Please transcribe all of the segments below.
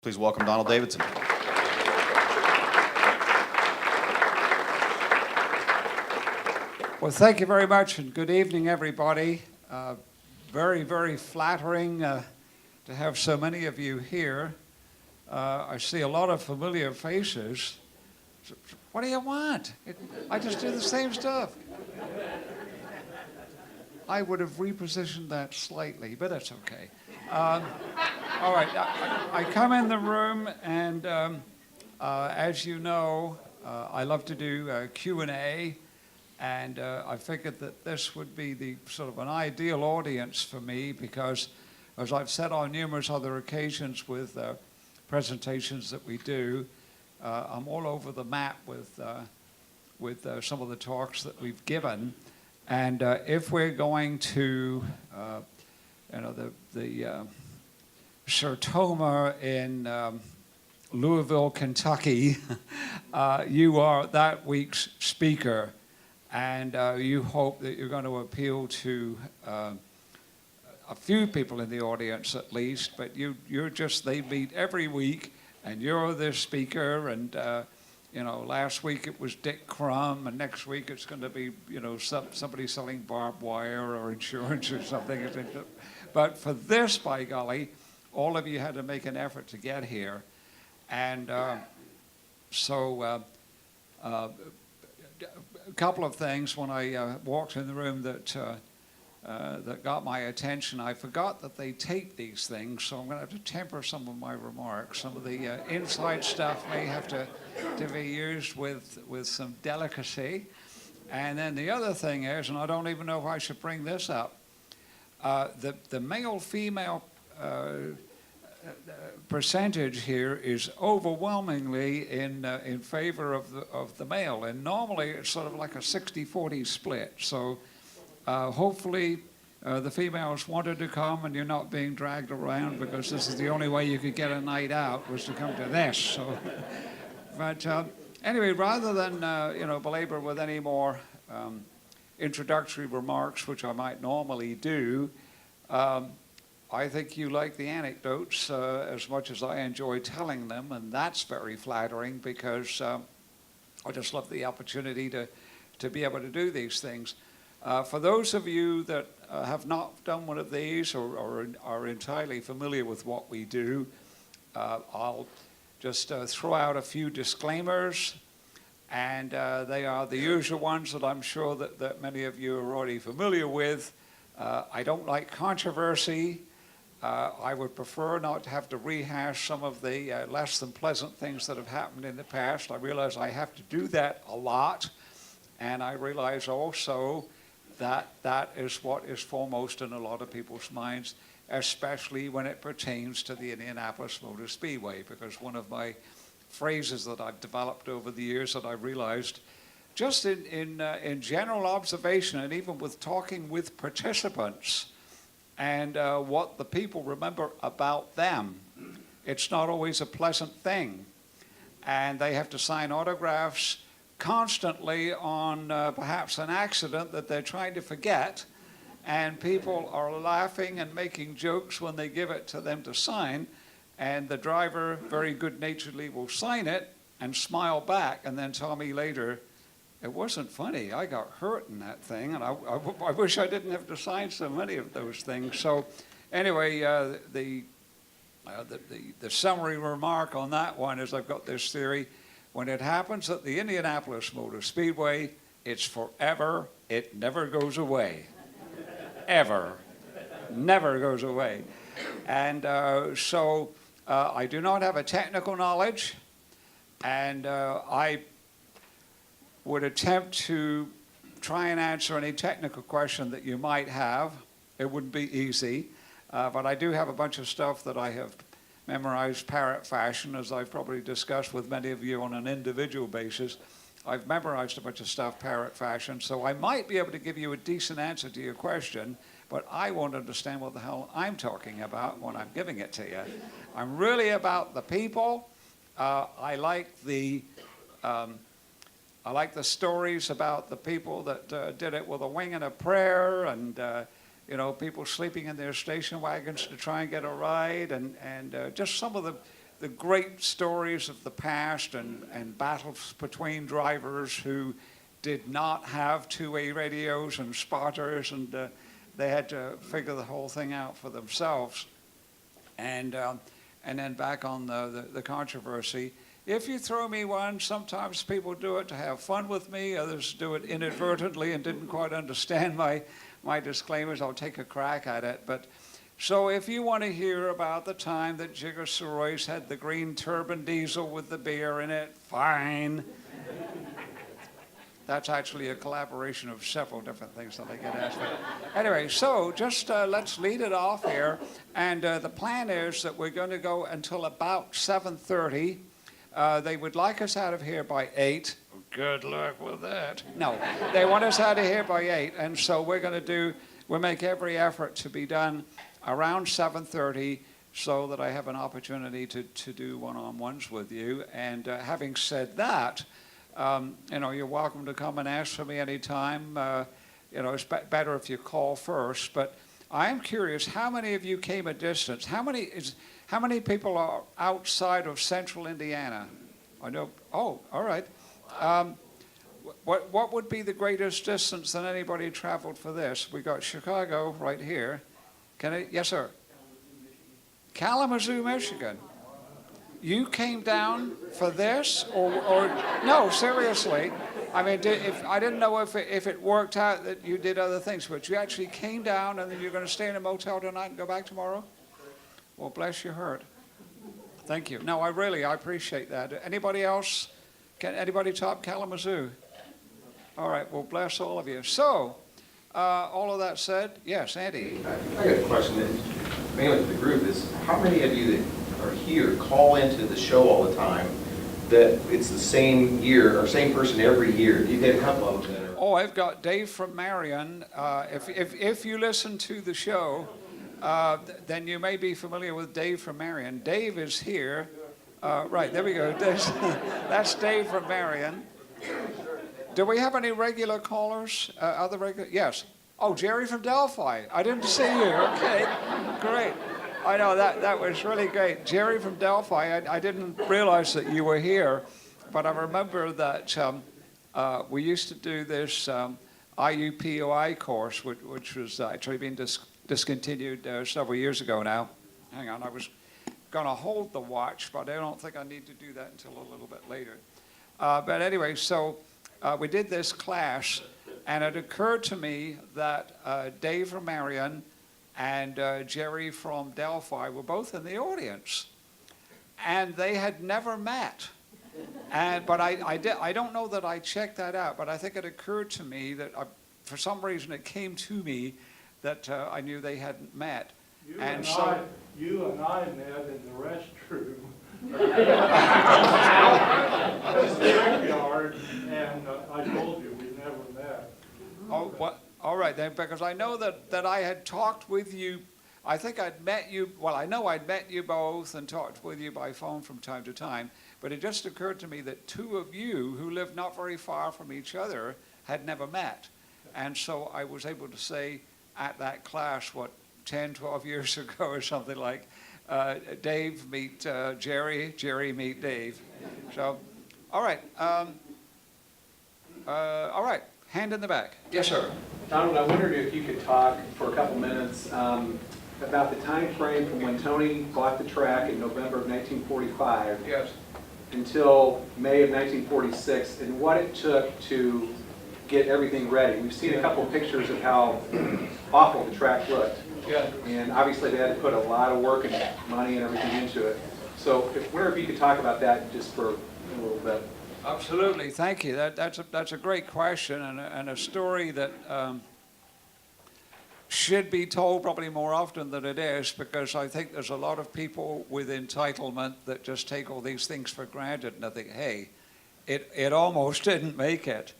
Please welcome Donald Davidson. Well, thank you very much, and good evening, everybody. Very, very flattering to have so many of you here. I see a lot of familiar faces. What do you want? I just do the same stuff. I would have repositioned that slightly, but that's okay. All right, I come in the room, and as you know, I love to do Q&A, and I figured that this would be the sort of an ideal audience for me because, as I've said on numerous other occasions with presentations that we do, I'm all over the map with some of the talks that we've given. And if we're going to, the Sertoma in Louisville, Kentucky, you are that week's speaker, and you hope that you're going to appeal to a few people in the audience at least, but they meet every week, and you're the speaker, and last week it was Dick Crum, and next week it's going to be, somebody selling barbed wire or insurance or something. But for this, by golly, all of you had to make an effort to get here. And so a couple of things when I walked in the room that got my attention. I forgot that they tape these things, so I'm going to have to temper some of my remarks. Some of the inside stuff may have to be used with some delicacy. And then the other thing is, and I don't even know if I should bring this up, the male-female percentage here is overwhelmingly in favor of the male. And normally it's sort of like a 60-40 split. So hopefully the females wanted to come and you're not being dragged around because this is the only way you could get a night out was to come to this. So, but anyway, rather than belabor with any more introductory remarks, which I might normally do, I think you like the anecdotes as much as I enjoy telling them, and that's very flattering because I just love the opportunity to be able to do these things. For those of you that have not done one of these or are entirely familiar with what we do, I'll just throw out a few disclaimers, and they are the usual ones that I'm sure that many of you are already familiar with. I don't like controversy. I would prefer not to have to rehash some of the less than pleasant things that have happened in the past. I realize I have to do that a lot, and I realize also that is what is foremost in a lot of people's minds, especially when it pertains to the Indianapolis Motor Speedway, because one of my phrases that I've developed over the years that I realized just in general observation and even with talking with participants and what the people remember about them, it's not always a pleasant thing. And they have to sign autographs constantly on perhaps an accident that they're trying to forget, and people are laughing and making jokes when they give it to them to sign, and the driver very good-naturedly will sign it and smile back and then tell me later, it wasn't funny, I got hurt in that thing, and I wish I didn't have to sign so many of those things. So anyway, the summary remark on that one is I've got this theory. When it happens at the Indianapolis Motor Speedway, it's forever. It never goes away. Ever. Never goes away. And so I do not have a technical knowledge, and I would attempt to try and answer any technical question that you might have. It wouldn't be easy, but I do have a bunch of stuff that I have memorized parrot fashion, as I've probably discussed with many of you on an individual basis. I've memorized a bunch of stuff parrot fashion, so I might be able to give you a decent answer to your question, but I won't understand what the hell I'm talking about when I'm giving it to you. I'm really about the people. I like the stories about the people that did it with a wing and a prayer, and you know, people sleeping in their station wagons to try and get a ride, and just some of the great stories of the past and battles between drivers who did not have two-way radios and spotters, and they had to figure the whole thing out for themselves. And then back on the controversy. If you throw me one, sometimes people do it to have fun with me. Others do it inadvertently and didn't quite understand my disclaimers. I'll take a crack at it. But so if you want to hear about the time that Jigger Royce had the green turbine diesel with the beer in it, fine. That's actually a collaboration of several different things that I get asked about. Anyway, so just let's lead it off here. And the plan is that we're going to go until about 7:30. They would like us out of here by 8. Good luck with that. No, they want us out of here by 8. And so we'll make every effort to be done around 7:30 so that I have an opportunity to do one-on-ones with you. And having said that, you're welcome to come and ask for me anytime. It's better if you call first. But I am curious, how many of you came a distance? How many people are outside of central Indiana? I know. Oh, all right. What would be the greatest distance that anybody traveled for this? We got Chicago right here. Yes, sir. Kalamazoo, Michigan. You came down for this, or no? Seriously, I mean, I didn't know if it worked out that you did other things, but you actually came down, and then you're going to stay in a motel tonight and go back tomorrow. Well, bless your heart. Thank you. No, I appreciate that. Anybody else? Can anybody top Kalamazoo? All right. Well, bless all of you. So, all of that said, yes, Andy. I got a question that mainly for the group is, how many of you that are here call into the show all the time that it's the same year or same person every year? You get a couple of them that are... Oh, I've got Dave from Marion. If you listen to the show, then you may be familiar with Dave from Marion. Dave is here. Right, there we go. That's Dave from Marion. Do we have any regular callers? Other regular? Yes. Oh, Jerry from Delphi. I didn't see you. Okay, great. I know, that was really great. Jerry from Delphi, I didn't realize that you were here, but I remember that we used to do this IUPOI course, which was actually being discontinued several years ago now. Hang on, I was going to hold the watch, but I don't think I need to do that until a little bit later. But anyway, so we did this class, and it occurred to me that Dave from Marion and Jerry from Delphi were both in the audience, and they had never met. But I don't know that I checked that out, but I think it occurred to me that for some reason it came to me that I knew they hadn't met. You and I met in the restroom at the backyard, and I told you we never met. Oh, what? All right, then, because I know that I had talked with you. I think I'd met you. Well, I know I'd met you both and talked with you by phone from time to time. But it just occurred to me that two of you who lived not very far from each other had never met. And so I was able to say at that class, 10, 12 years ago or something like, Dave meet Jerry, Jerry meet Dave. So, all right. All right. Hand in the back. Yes, sir. Donald, I wondered if you could talk for a couple minutes about the time frame from when Tony bought the track in November of 1945 Yes. until May of 1946, and what it took to get everything ready. We've seen a couple of pictures of how awful the track looked. Yeah. And obviously they had to put a lot of work and money and everything into it. So I wonder if you could talk about that just for a little bit. Absolutely, thank you. That's a great question and a story that should be told probably more often than it is, because I think there's a lot of people with entitlement that just take all these things for granted and I think, hey, it almost didn't make it.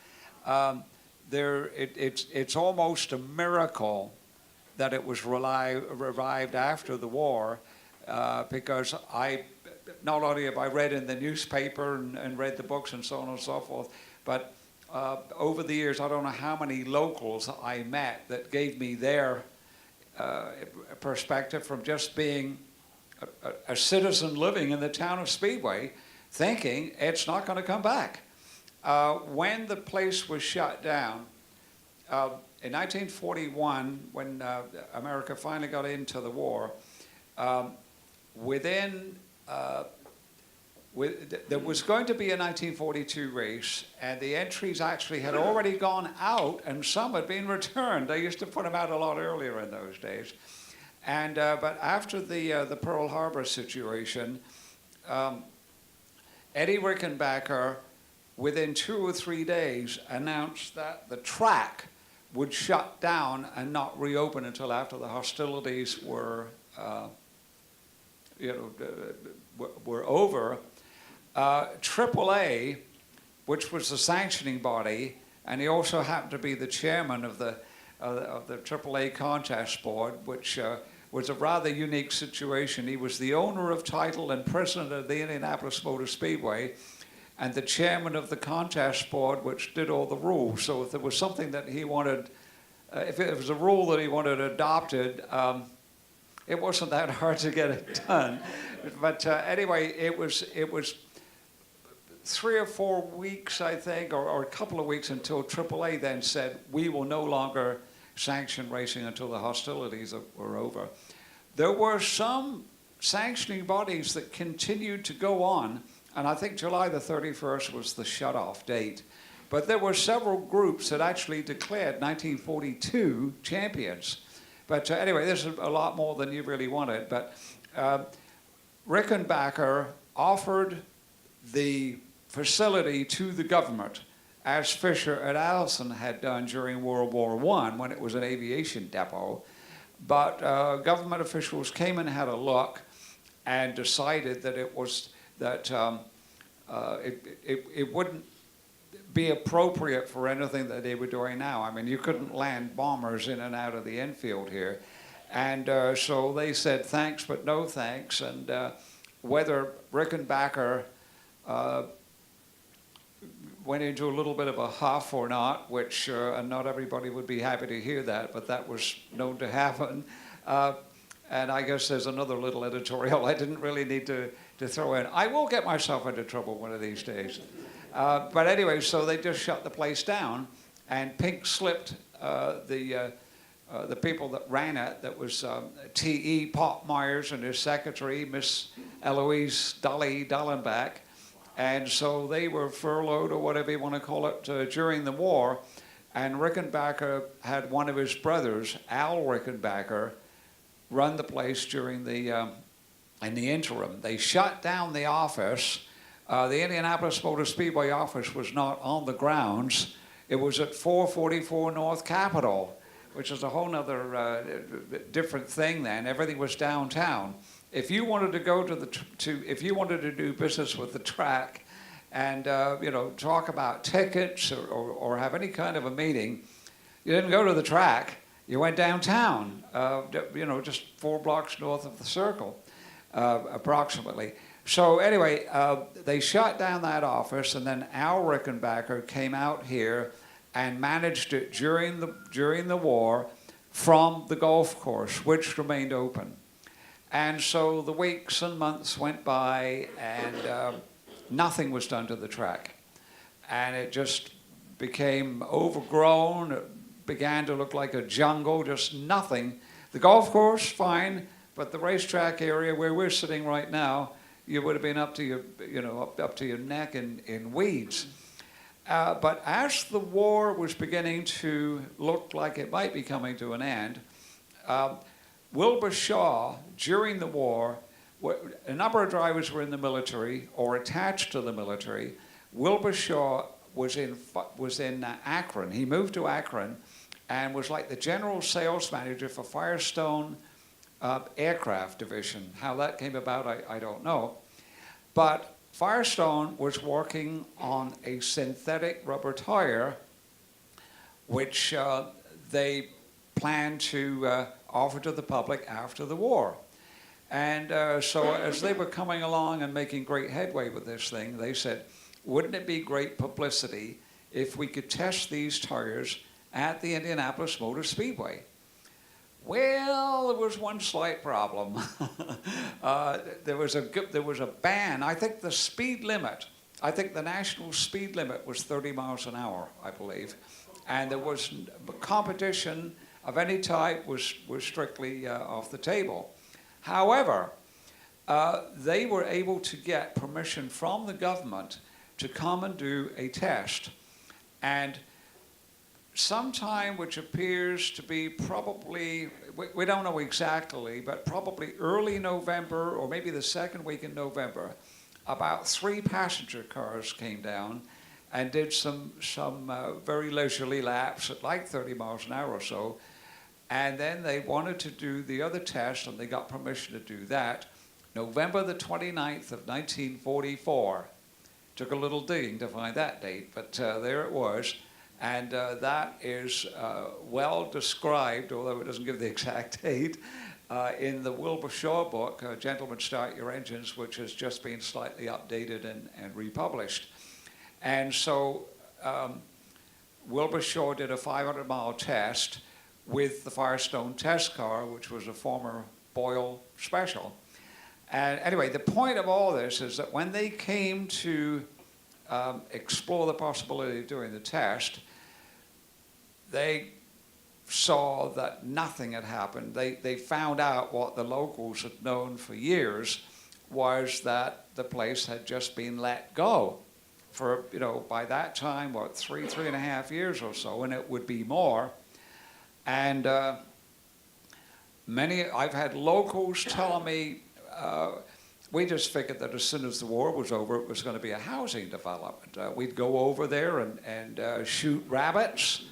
It's almost a miracle that it was revived after the war, because not only have I read in the newspaper and read the books and so on and so forth, but over the years, I don't know how many locals I met that gave me their perspective from just being a citizen living in the town of Speedway thinking it's not going to come back. When the place was shut down, in 1941, when America finally got into the war, there was going to be a 1942 race, and the entries actually had already gone out, and some had been returned. They used to put them out a lot earlier in those days. And but after the Pearl Harbor situation, Eddie Rickenbacker, within 2 or 3 days, announced that the track would shut down and not reopen until after the hostilities were over. AAA, which was the sanctioning body, and he also happened to be the chairman of the AAA contest board, which was a rather unique situation. He was the owner of title and president of the Indianapolis Motor Speedway, and the chairman of the contest board, which did all the rules. So if there was something that he wanted, if it was a rule that he wanted adopted, it wasn't that hard to get it done. But anyway, it was 3 or 4 weeks, I think, or a couple of weeks until AAA then said, we will no longer sanction racing until the hostilities were over. There were some sanctioning bodies that continued to go on, and I think July the 31st was the shut-off date. But there were several groups that actually declared 1942 champions. But anyway, this is a lot more than you really wanted. But Rickenbacker offered the facility to the government, as Fisher and Allison had done during World War I when it was an aviation depot. But government officials came and had a look and decided that it wouldn't be appropriate for anything that they were doing now. I mean, you couldn't land bombers in and out of the infield here. And so they said thanks, but no thanks. And whether Rickenbacker went into a little bit of a huff or not, which and not everybody would be happy to hear that, but that was known to happen. And I guess there's another little editorial I didn't really need to throw in. I will get myself into trouble one of these days. But anyway, so they just shut the place down, and pink slipped the people that ran it. That was T.E. Pop Myers and his secretary, Miss Eloise Dolly Dallenbach. And so they were furloughed, or whatever you want to call it, during the war. And Rickenbacker had one of his brothers, Al Rickenbacker, run the place during in the interim. They shut down the office. The Indianapolis Motor Speedway office was not on the grounds. It was at 444 North Capitol, which is a whole other different thing then. Everything was downtown. If you wanted to go if you wanted to do business with the track and talk about tickets or have any kind of a meeting, you didn't go to the track. You went downtown, just 4 blocks north of the circle, approximately. So anyway, they shut down that office, and then Al Rickenbacker came out here and managed it during the war from the golf course, which remained open. And so the weeks and months went by, and nothing was done to the track. And it just became overgrown. It began to look like a jungle, just nothing. The golf course, fine, but the racetrack area where we're sitting right now, you would have been up to your, up to your neck in weeds. But as the war was beginning to look like it might be coming to an end, Wilbur Shaw, during the war, a number of drivers were in the military or attached to the military. Wilbur Shaw was in Akron. He moved to Akron and was like the general sales manager for Firestone Aircraft Division. How that came about, I don't know. But Firestone was working on a synthetic rubber tire, which they planned to offer to the public after the war. And so as they were coming along and making great headway with this thing, they said, wouldn't it be great publicity if we could test these tires at the Indianapolis Motor Speedway? Well, there was one slight problem. There was a ban. I think the speed limit, I think the national speed limit was 30 miles an hour, I believe. And there was competition of any type was strictly off the table. However, they were able to get permission from the government to come and do a test. And sometime which appears to be probably, we don't know exactly, but probably early November or maybe the second week in November, about 3 passenger cars came down and did some very leisurely laps at like 30 miles an hour or so. And then they wanted to do the other test, and they got permission to do that. November the 29th of 1944. Took a little digging to find that date, but there it was. And that is well described, although it doesn't give the exact date, in the Wilbur Shaw book, Gentlemen Start Your Engines, which has just been slightly updated and republished. And so Wilbur Shaw did a 500-mile test with the Firestone test car, which was a former Boyle Special. And anyway, the point of all this is that when they came to explore the possibility of doing the test, they saw that nothing had happened. They found out what the locals had known for years was that the place had just been let go for, by that time, what, 3.5 years or so, and it would be more. And I've had locals telling me, we just figured that as soon as the war was over, it was going to be a housing development. We'd go over there and shoot rabbits.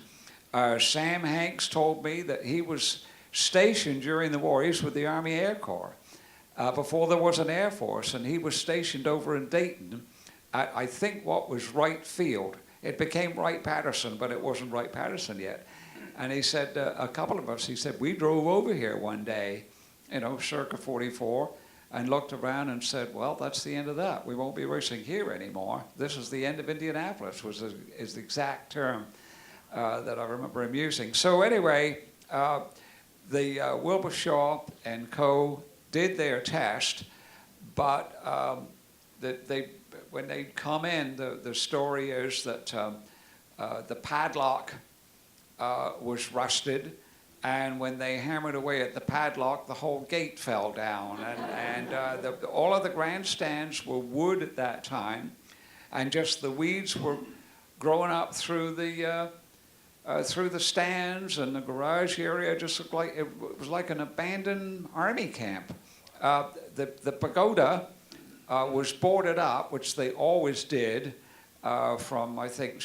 Sam Hanks told me that he was stationed during the war. He was with the Army Air Corps before there was an Air Force, and he was stationed over in Dayton at, I think, what was Wright Field. It became Wright-Patterson, but it wasn't Wright-Patterson yet. And he said, a couple of us, he said, we drove over here one day, circa 44, and looked around and said, well, that's the end of that. We won't be racing here anymore. This is the end of Indianapolis, is the exact term that I remember him using. So anyway, the Wilbur Shaw and co. did their test, but when they come in, the story is that the padlock was rusted, and when they hammered away at the padlock, the whole gate fell down. And all of the grandstands were wood at that time, and just the weeds were growing up through the stands, and the garage area just looked like it was like an abandoned army camp. The pagoda was boarded up, which they always did. From, I think,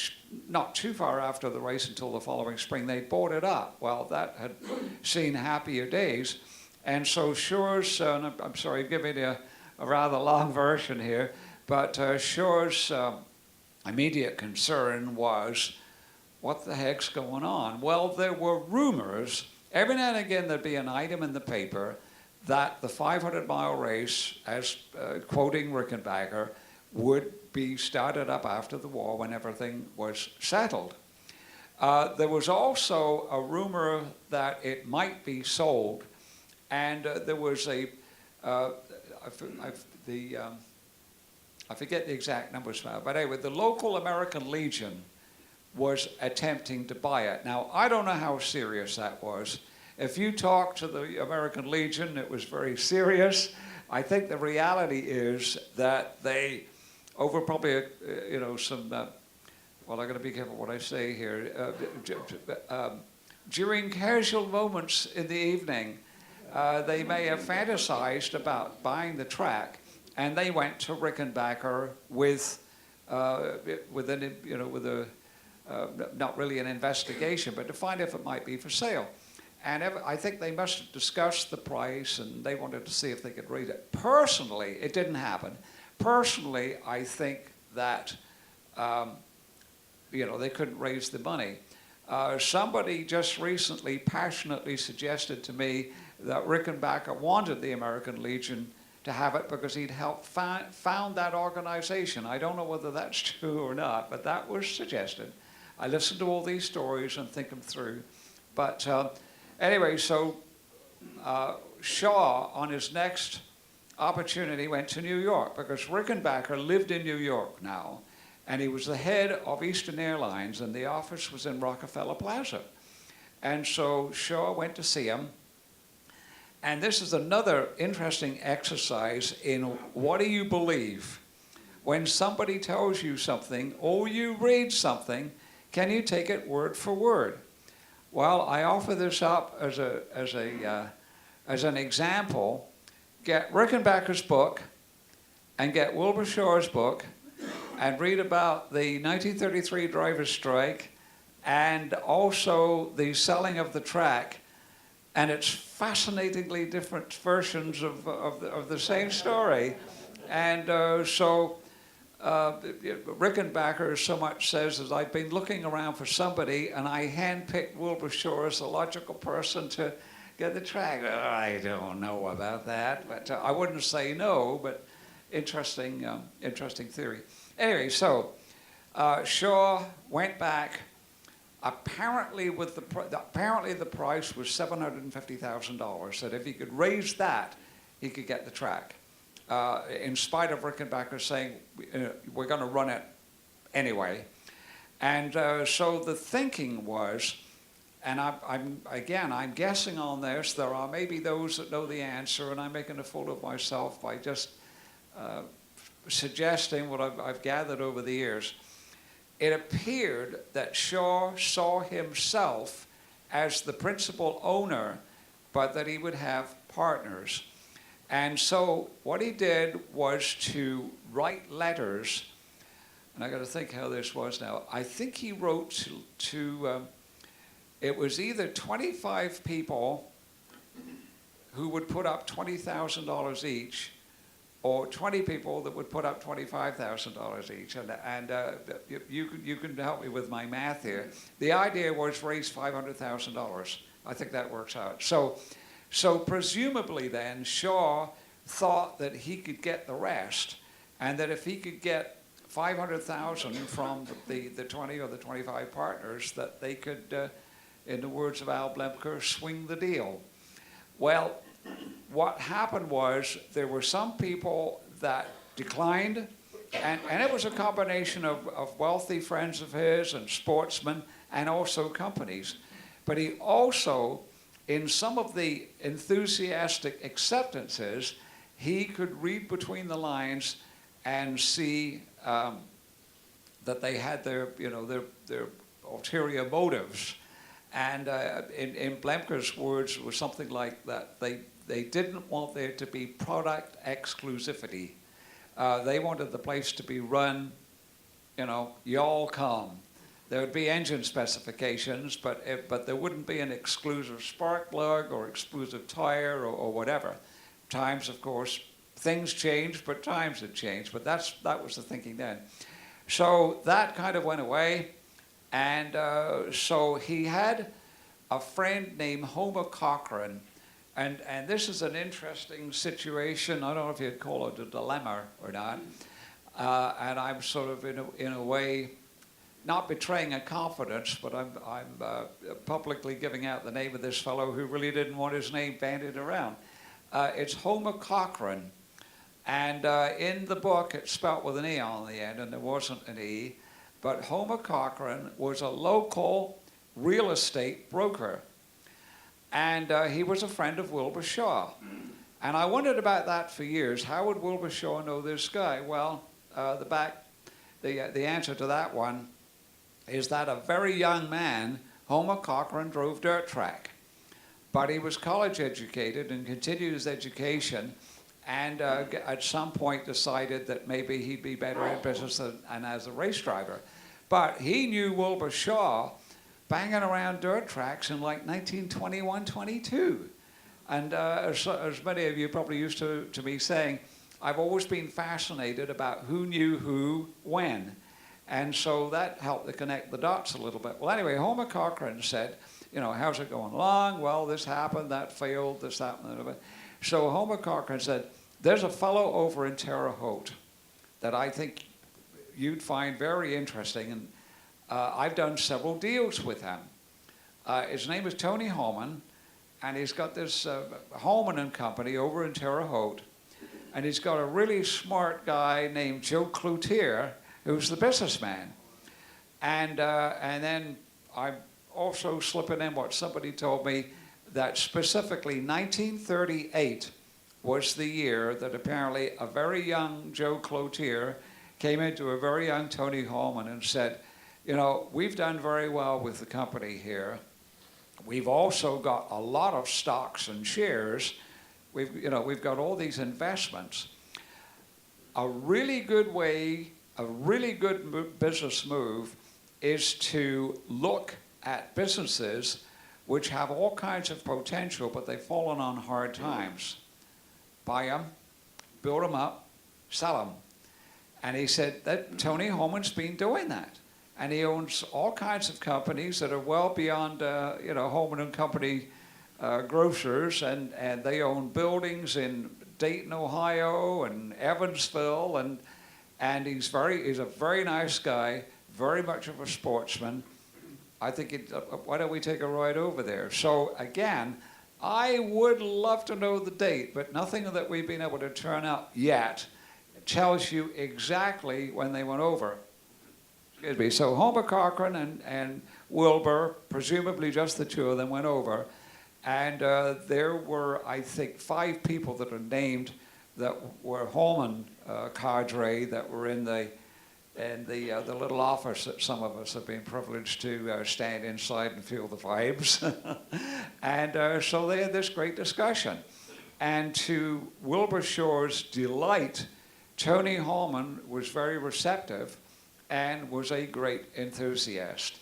not too far after the race until the following spring, they boarded up. Well, that had seen happier days. And so Shore's, and I'm sorry, giving you a rather long version here, but Shore's immediate concern was, what the heck's going on? Well, there were rumors, every now and again there'd be an item in the paper that the 500-mile race, as quoting Rickenbacker, would be started up after the war when everything was settled. There was also a rumor that it might be sold, and there was I forget the exact numbers now, but anyway, the local American Legion was attempting to buy it. Now, I don't know how serious that was. If you talk to the American Legion, it was very serious. I think the reality is that they, over probably, some, well, I got to be careful what I say here. During casual moments in the evening, they may have fantasized about buying the track, and they went to Rickenbacker with not really an investigation, but to find if it might be for sale. And I think they must have discussed the price, and they wanted to see if they could raise it. Personally, it didn't happen. Personally, I think that they couldn't raise the money. Somebody just recently passionately suggested to me that Rickenbacker wanted the American Legion to have it because he'd helped found that organization. I don't know whether that's true or not, but that was suggested. I listen to all these stories and think them through. But anyway, so Shaw, on his next opportunity, went to New York because Rickenbacker lived in New York now, and he was the head of Eastern Airlines, and the office was in Rockefeller Plaza. And so Shaw went to see him. And this is another interesting exercise in what do you believe? When somebody tells you something or you read something, can you take it word for word? Well, I offer this up as an example. Get Rickenbacker's book and get Wilbur Shaw's book and read about the 1933 drivers' strike and also the selling of the track. And it's fascinatingly different versions of the same story. And Rickenbacker so much says that I've been looking around for somebody and I handpicked Wilbur Shaw as a logical person to get the track. I don't know about that, but I wouldn't say no, but interesting theory. Anyway, so Shaw went back. Apparently, the price was $750,000. That if he could raise that, he could get the track. In spite of Rickenbacker saying we're going to run it anyway, and so the thinking was, and I'm guessing on this. There are maybe those that know the answer, and I'm making a fool of myself by just suggesting what I've gathered over the years. It appeared that Shaw saw himself as the principal owner, but that he would have partners. And so what he did was to write letters, and I got to think how this was now. I think he wrote to it was either 25 people who would put up $20,000 each, or 20 people that would put up $25,000 each. And you can help me with my math here. The idea was raise $500,000. I think that works out. So presumably then, Shaw thought that he could get the rest, and that if he could get $500,000 from the 20 or the 25 partners, that they could, in the words of Al Blemker, swing the deal. Well, what happened was there were some people that declined, and it was a combination of wealthy friends of his and sportsmen and also companies. But he also, in some of the enthusiastic acceptances, he could read between the lines and see that they had their ulterior motives. And in Blemker's words, it was something like that. They didn't want there to be product exclusivity. They wanted the place to be run, y'all come. There would be engine specifications, but there wouldn't be an exclusive spark plug or exclusive tire or whatever. Times, of course, things changed, but times had changed. But that was the thinking then. So that kind of went away. And so he had a friend named Homer Cochran, and this is an interesting situation. I don't know if you'd call it a dilemma or not. And I'm sort of in a way not betraying a confidence, but I'm publicly giving out the name of this fellow who really didn't want his name bandied around. It's Homer Cochran, and in the book it's spelt with an E on the end, and there wasn't an E. But Homer Cochran was a local real estate broker. And he was a friend of Wilbur Shaw. And I wondered about that for years. How would Wilbur Shaw know this guy? Well, the answer to that one is that a very young man, Homer Cochran, drove dirt track. But he was college educated and continued his education, and at some point decided that maybe he'd be better in business and as a race driver. But he knew Wilbur Shaw banging around dirt tracks in like 1921, 22. And as many of you probably used to me saying, I've always been fascinated about who knew who when. And so that helped to connect the dots a little bit. Well, anyway, Homer Cochran said, how's it going along? Well, this happened, that failed, this happened. So Homer Cochran said, there's a fellow over in Terre Haute that I think you'd find very interesting, and I've done several deals with him. His name is Tony Holman, and he's got this Holman and Company over in Terre Haute, and he's got a really smart guy named Joe Cloutier, who's the businessman. And then I'm also slipping in what somebody told me, that specifically 1938 was the year that apparently a very young Joe Cloutier came into a very young Tony Holman and said, you know, we've done very well with the company here. We've also got a lot of stocks and shares. We've got all these investments. A really good way, a really good business move is to look at businesses which have all kinds of potential, but they've fallen on hard times. Buy them, build them up, sell them. And he said that Tony Holman's been doing that. And he owns all kinds of companies that are well beyond, Holman and Company grocers, and they own buildings in Dayton, Ohio, and Evansville, and he's a very nice guy, very much of a sportsman. I think why don't we take a ride over there? So again, I would love to know the date, but nothing that we've been able to turn up yet tells you exactly when they went over. Excuse me. So Homer Cochran and Wilbur, presumably just the two of them, went over. And there were, I think, 5 people that are named that were Holman cadre that were in the little office that some of us have been privileged to stand inside and feel the vibes. And so they had this great discussion. And to Wilbur Shore's delight, Tony Holman was very receptive and was a great enthusiast,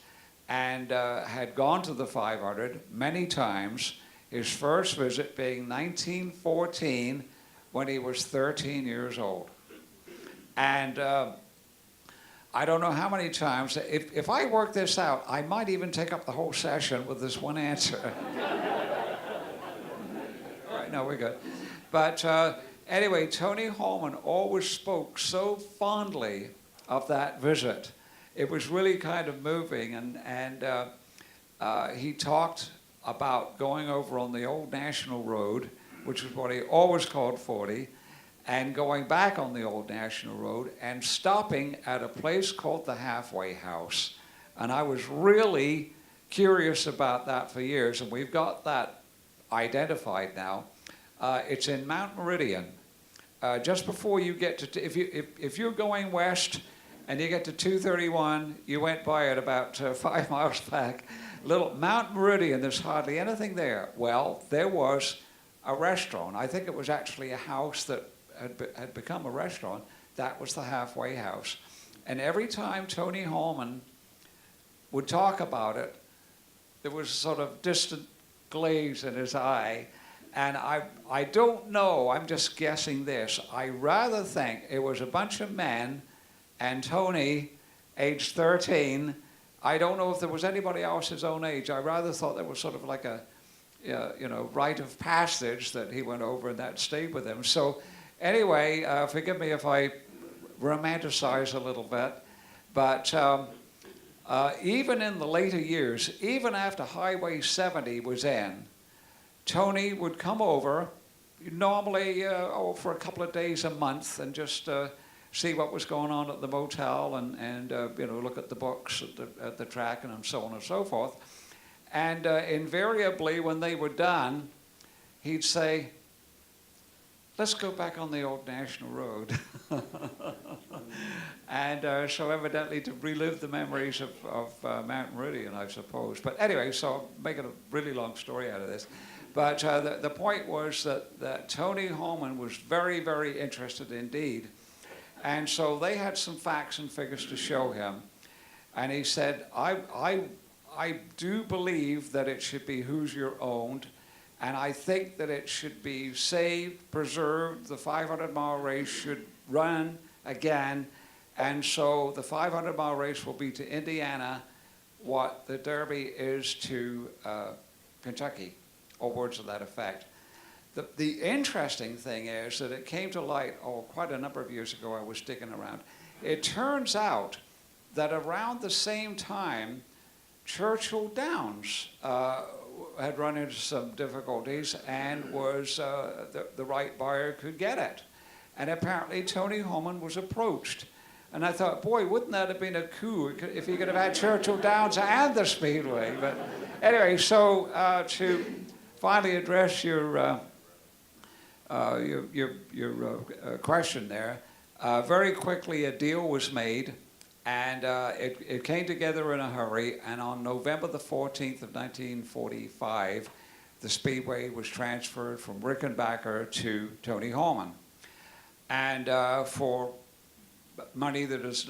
and had gone to the 500 many times, his first visit being 1914 when he was 13 years old. And I don't know how many times, if I work this out, I might even take up the whole session with this one answer. All right, no, we're good. But anyway, Tony Holman always spoke so fondly of that visit. It was really kind of moving, and he talked about going over on the old National Road, which is what he always called 40, and going back on the old National Road and stopping at a place called the Halfway House. And I was really curious about that for years, and we've got that identified now. It's in Mount Meridian. Just before you get to, if you're going west and you get to 231, you went by it about 5 miles back. Little Mount Meridian, there's hardly anything there. Well, there was a restaurant. I think it was actually a house that had become a restaurant. That was the Halfway House. And every time Tony Holman would talk about it, there was a sort of distant glaze in his eye. And I don't know, I'm just guessing this. I rather think it was a bunch of men and Tony, age 13. I don't know if there was anybody else his own age. I rather thought there was sort of like a, rite of passage that he went over and that stayed with him. So anyway, forgive me if I romanticize a little bit, but even in the later years, even after Highway 70 was in, Tony would come over, normally for a couple of days a month, and just see what was going on at the motel and look at the books at the track and so on and so forth. And invariably, when they were done, he'd say, let's go back on the old National Road. And so evidently to relive the memories of Mount Meridian, I suppose. But anyway, so I'm making a really long story out of this. But the point was that Tony Holman was very, very interested indeed. And so they had some facts and figures to show him. And he said, I do believe that it should be Hoosier owned, and I think that it should be saved, preserved. The 500-mile race should run again, and so the 500-mile race will be to Indiana what the Derby is to Kentucky, or words to that effect. The interesting thing is that it came to light, quite a number of years ago. I was digging around. It turns out that around the same time, Churchill Downs had run into some difficulties and was the right buyer could get it. And apparently Tony Holman was approached. And I thought, boy, wouldn't that have been a coup if he could have had Churchill Downs and the Speedway. But anyway, so to finally address your question there, very quickly a deal was made, and it came together in a hurry, and on November the 14th of 1945, the Speedway was transferred from Rickenbacker to Tony Holman. And for money that has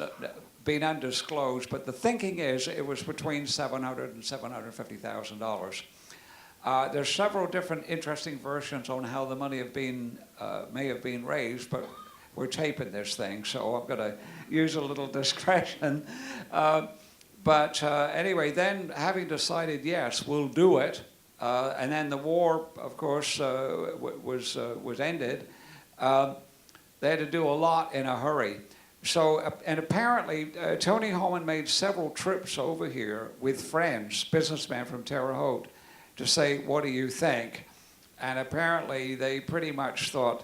been undisclosed, but the thinking is it was between $700,000 and $750,000. There's several different interesting versions on how the money may have been raised, but we're taping this thing, so I'm going to use a little discretion. But anyway, then having decided, yes, we'll do it, and then the war, of course, was ended, they had to do a lot in a hurry. So, and apparently, Tony Holman made several trips over here with friends, businessmen from Terre Haute, to say, what do you think? And apparently, they pretty much thought,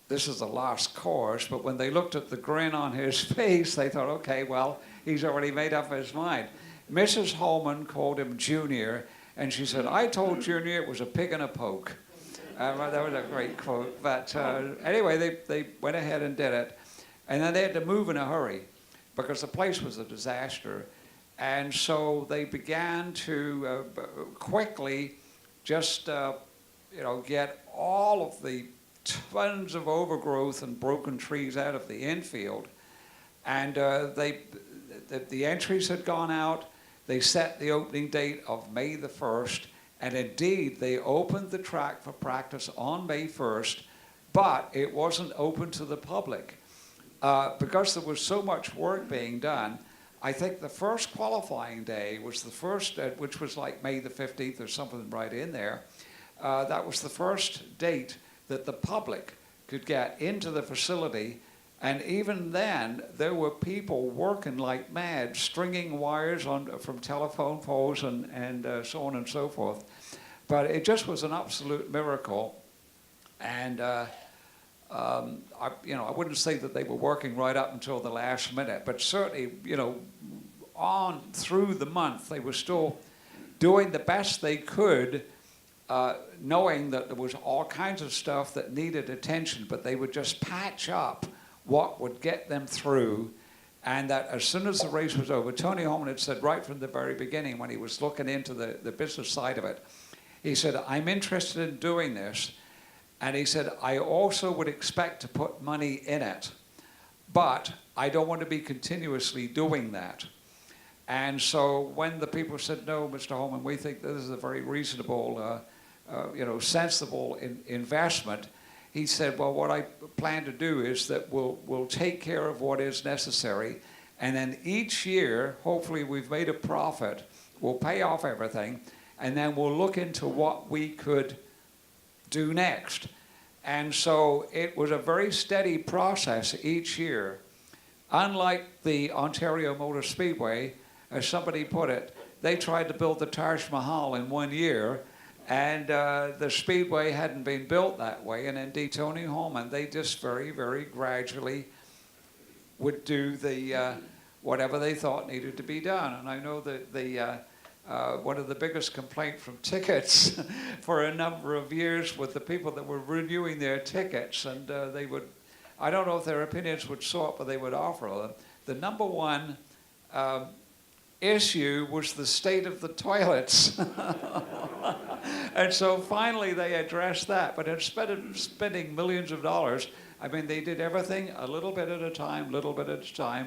this is a lost cause, but when they looked at the grin on his face, they thought, okay, well, he's already made up his mind. Mrs. Holman called him Junior, and she said, I told Junior it was a pig in a poke. That was a great quote. But anyway, they went ahead and did it. And then they had to move in a hurry because the place was a disaster. And so they began to quickly just, get all of the tons of overgrowth and broken trees out of the infield. And the entries had gone out. They set the opening date of May the 1st. And indeed, they opened the track for practice on May 1st, but it wasn't open to the public. Because there was so much work being done, I think the first qualifying day was the first, which was like May the 15th or something right in there. That was the first date that the public could get into the facility. And even then, there were people working like mad, stringing wires from telephone poles and so on and so forth. But it just was an absolute miracle. And I wouldn't say that they were working right up until the last minute, but certainly, on through the month, they were still doing the best they could, knowing that there was all kinds of stuff that needed attention, but they would just patch up what would get them through, and that as soon as the race was over, Tony Holman had said right from the very beginning when he was looking into the business side of it, he said, I'm interested in doing this, and he said, I also would expect to put money in it, but I don't want to be continuously doing that. And so when the people said, no, Mr. Holman, we think this is a very reasonable, sensible investment, he said, well, what I plan to do is that we'll take care of what is necessary, and then each year, hopefully we've made a profit, we'll pay off everything, and then we'll look into what we could do next. And so it was a very steady process each year. Unlike the Ontario Motor Speedway, as somebody put it, they tried to build the Taj Mahal in 1 year, and the Speedway hadn't been built that way. And indeed, Tony Holman, they just very, very gradually would do the whatever they thought needed to be done. And I know that one of the biggest complaints from tickets for a number of years with the people that were renewing their tickets, and they would, I don't know if their opinions would sort, but they would offer them. The number one issue was the state of the toilets. And so finally they addressed that, but instead of spending millions of dollars, I mean, they did everything a little bit at a time,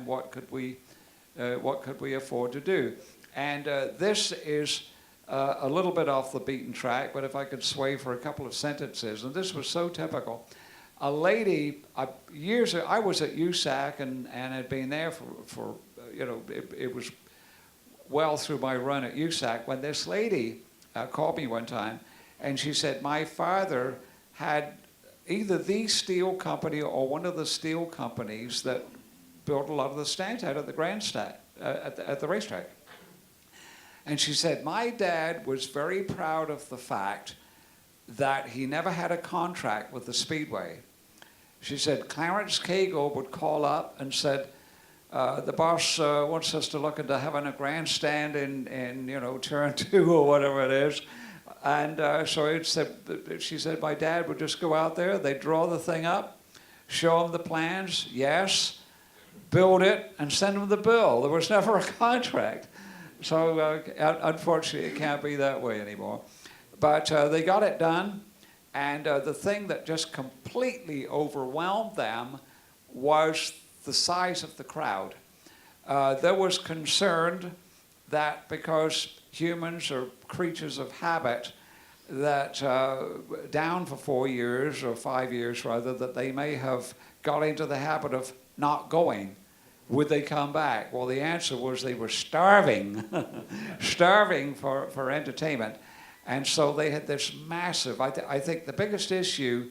what could we afford to do? And this is a little bit off the beaten track, but if I could sway for a couple of sentences, and this was so typical. A lady, years ago, I was at USAC and had been there for it was well through my run at USAC, when this lady called me one time, and she said, my father had either the steel company or one of the steel companies that built a lot of the stands out at the grandstand, at the racetrack. And she said, my dad was very proud of the fact that he never had a contract with the Speedway. She said, Clarence Cagle would call up and said, the boss wants us to look into having a grandstand in turn 2 or whatever it is. And so she said, my dad would just go out there, they'd draw the thing up, show him the plans, yes, build it, and send him the bill. There was never a contract. So unfortunately, it can't be that way anymore. But they got it done, and the thing that just completely overwhelmed them was the size of the crowd. There was concern that because humans are creatures of habit, that down for 4 years, or 5 years rather, that they may have got into the habit of not going. Would they come back? Well, the answer was they were starving, starving for entertainment. And so they had this massive, I think the biggest issue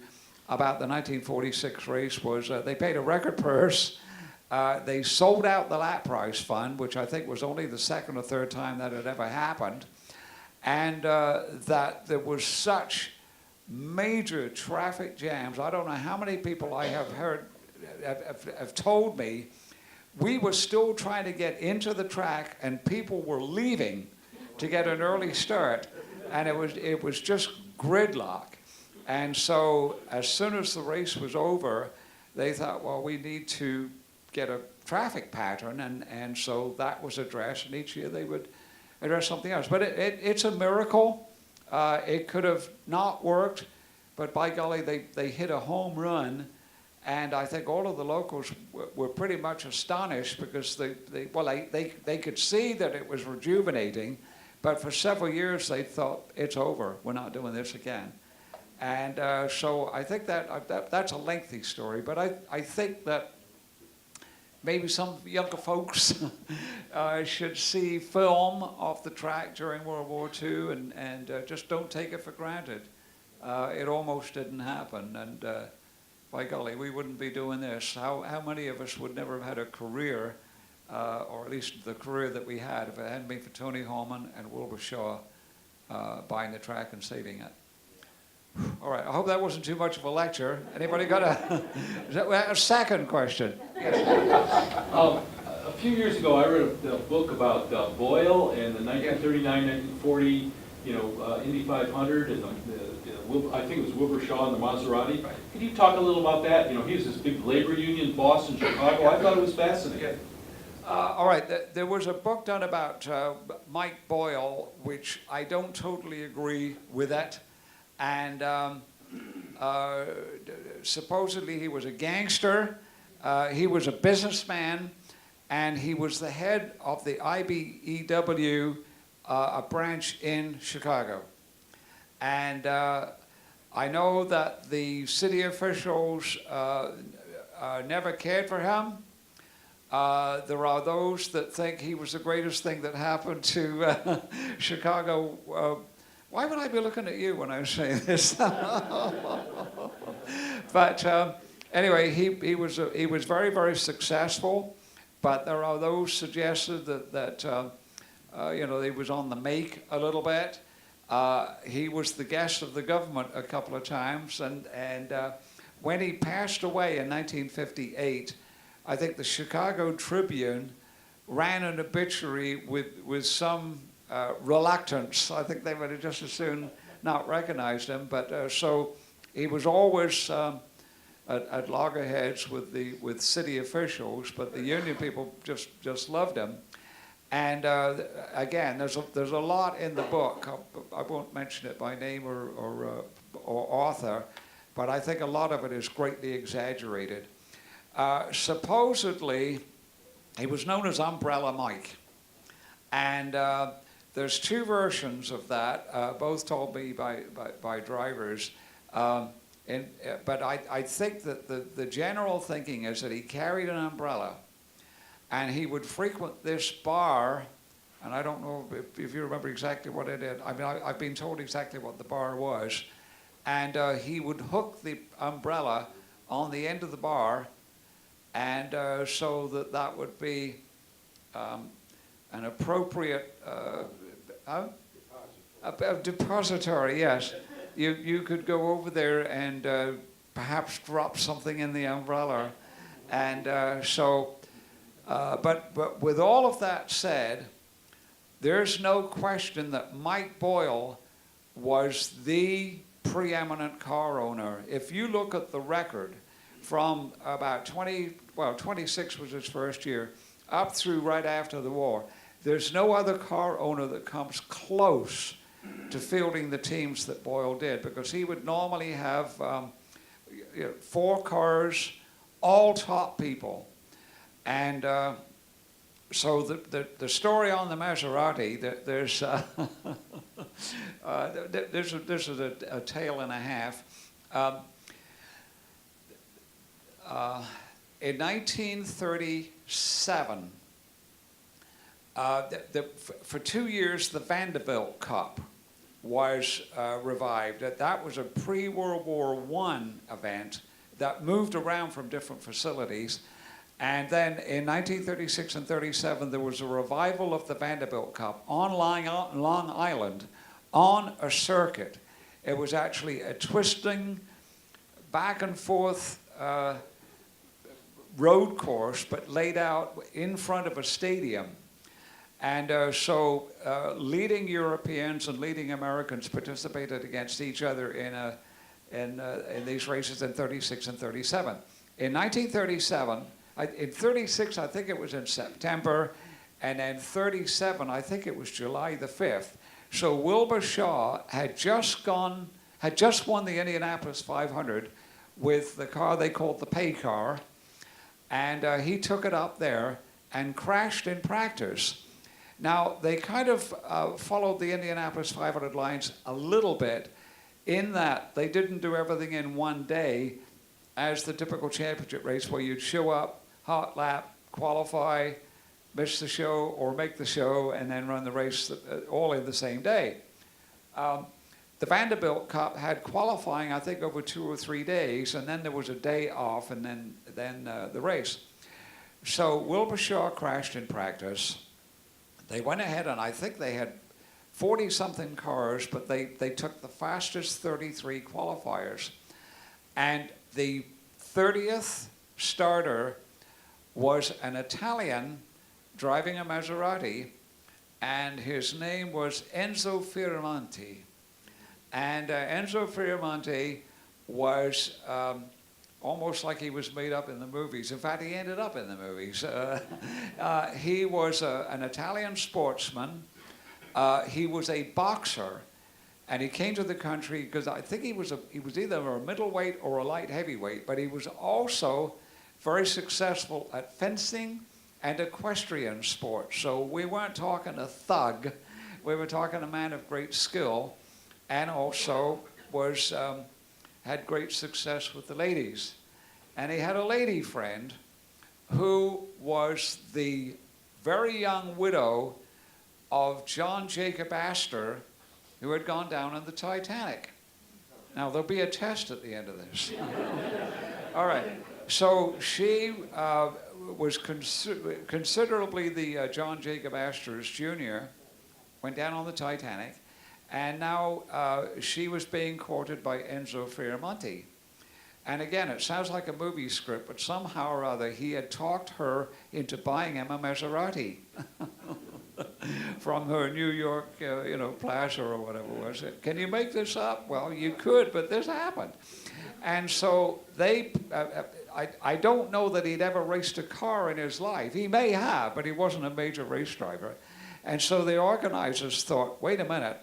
about the 1946 race was they paid a record purse. They sold out the lap price fund, which I think was only the second or third time that had ever happened. And that there was such major traffic jams. I don't know how many people I have heard have told me we were still trying to get into the track and people were leaving to get an early start. And it was just gridlock. And so as soon as the race was over, they thought, well, we need to get a traffic pattern. And so that was addressed, and each year they would address something else. But it's a miracle. It could have not worked, but by golly, they hit a home run. And I think all of the locals were pretty much astonished because they could see that it was rejuvenating, but for several years they thought, it's over, we're not doing this again. And so I think that's a lengthy story, but I think that maybe some younger folks should see film off the track during World War II and just don't take it for granted. It almost didn't happen, and by golly, we wouldn't be doing this. How many of us would never have had a career, or at least the career that we had, if it hadn't been for Tony Holman and Wilbur Shaw buying the track and saving it? All right, I hope that wasn't too much of a lecture. Anybody got a second question? A few years ago, I read a book about Boyle and the 1939, 1940, Indy 500, and I think it was Wilbur Shaw and the Maserati. Could you talk a little about that? He was this big labor union boss in Chicago. I thought it was fascinating. All right, there was a book done about Mike Boyle, which I don't totally agree with it. And supposedly he was a gangster, he was a businessman, and he was the head of the IBEW, a branch in Chicago. And I know that the city officials never cared for him. There are those that think he was the greatest thing that happened to Chicago. Why would I be looking at you when I'm saying this? But anyway, he was very, very successful. But there are those suggested that he was on the make a little bit. He was the guest of the government a couple of times, and when he passed away in 1958, I think the Chicago Tribune ran an obituary with some reluctance. I think they would have just as soon not recognized him, but so he was always at loggerheads with city officials, but the union people just loved him. And again, there's a lot in the book. I won't mention it by name or author, but I think a lot of it is greatly exaggerated. Supposedly, he was known as Umbrella Mike, and there's two versions of that, both told me by drivers. But I think that the general thinking is that he carried an umbrella, and he would frequent this bar, and I don't know if you remember exactly what it is. I mean, I've been told exactly what the bar was, and he would hook the umbrella on the end of the bar, and so that would be an appropriate Huh? A depository, yes. You could go over there and perhaps drop something in the umbrella. And but with all of that said, there's no question that Mike Boyle was the preeminent car owner. If you look at the record from about 26 was his first year, up through right after the war, there's no other car owner that comes close to fielding the teams that Boyle did, because he would normally have 4 cars, all top people. And so the story on the Maserati, there's this is a tale and a half. In 1937, for 2 years, the Vanderbilt Cup was revived. That was a pre-World War I event that moved around from different facilities. And then in 1936 and 37, there was a revival of the Vanderbilt Cup on Long Island on a circuit. It was actually a twisting back and forth road course, but laid out in front of a stadium. And so leading Europeans and leading Americans participated against each other in these races in 36 and 37. In 1937, in 36, I think it was in September, and then 37, I think it was July the 5th. So Wilbur Shaw had just won the Indianapolis 500 with the car they called the pay car, and he took it up there and crashed in practice. Now, they kind of followed the Indianapolis 500 lines a little bit in that they didn't do everything in one day as the typical championship race where you'd show up, hot lap, qualify, miss the show, or make the show, and then run the race all in the same day. The Vanderbilt Cup had qualifying, I think, over 2 or 3 days, and then there was a day off, and then the race. So Wilbur Shaw crashed in practice. They went ahead, and I think they had 40-something cars, but they took the fastest 33 qualifiers. And the 30th starter was an Italian driving a Maserati, and his name was Enzo Fioramonti. And Enzo Fioramonti was almost like he was made up in the movies. In fact, he ended up in the movies. He was an Italian sportsman. He was a boxer, and he came to the country because I think he was either a middleweight or a light heavyweight, but he was also very successful at fencing and equestrian sports. So we weren't talking a thug. We were talking a man of great skill, and also had great success with the ladies. And he had a lady friend who was the very young widow of John Jacob Astor, who had gone down in the Titanic. Now, there'll be a test at the end of this. All right. So she was considerably the John Jacob Astor's junior, went down on the Titanic, and now she was being courted by Enzo Fioramonti. And again, it sounds like a movie script, but somehow or other he had talked her into buying him a Maserati from her New York, plaza or whatever it was. Can you make this up? Well, you could, but this happened. And so I don't know that he'd ever raced a car in his life. He may have, but he wasn't a major race driver. And so the organizers thought, wait a minute,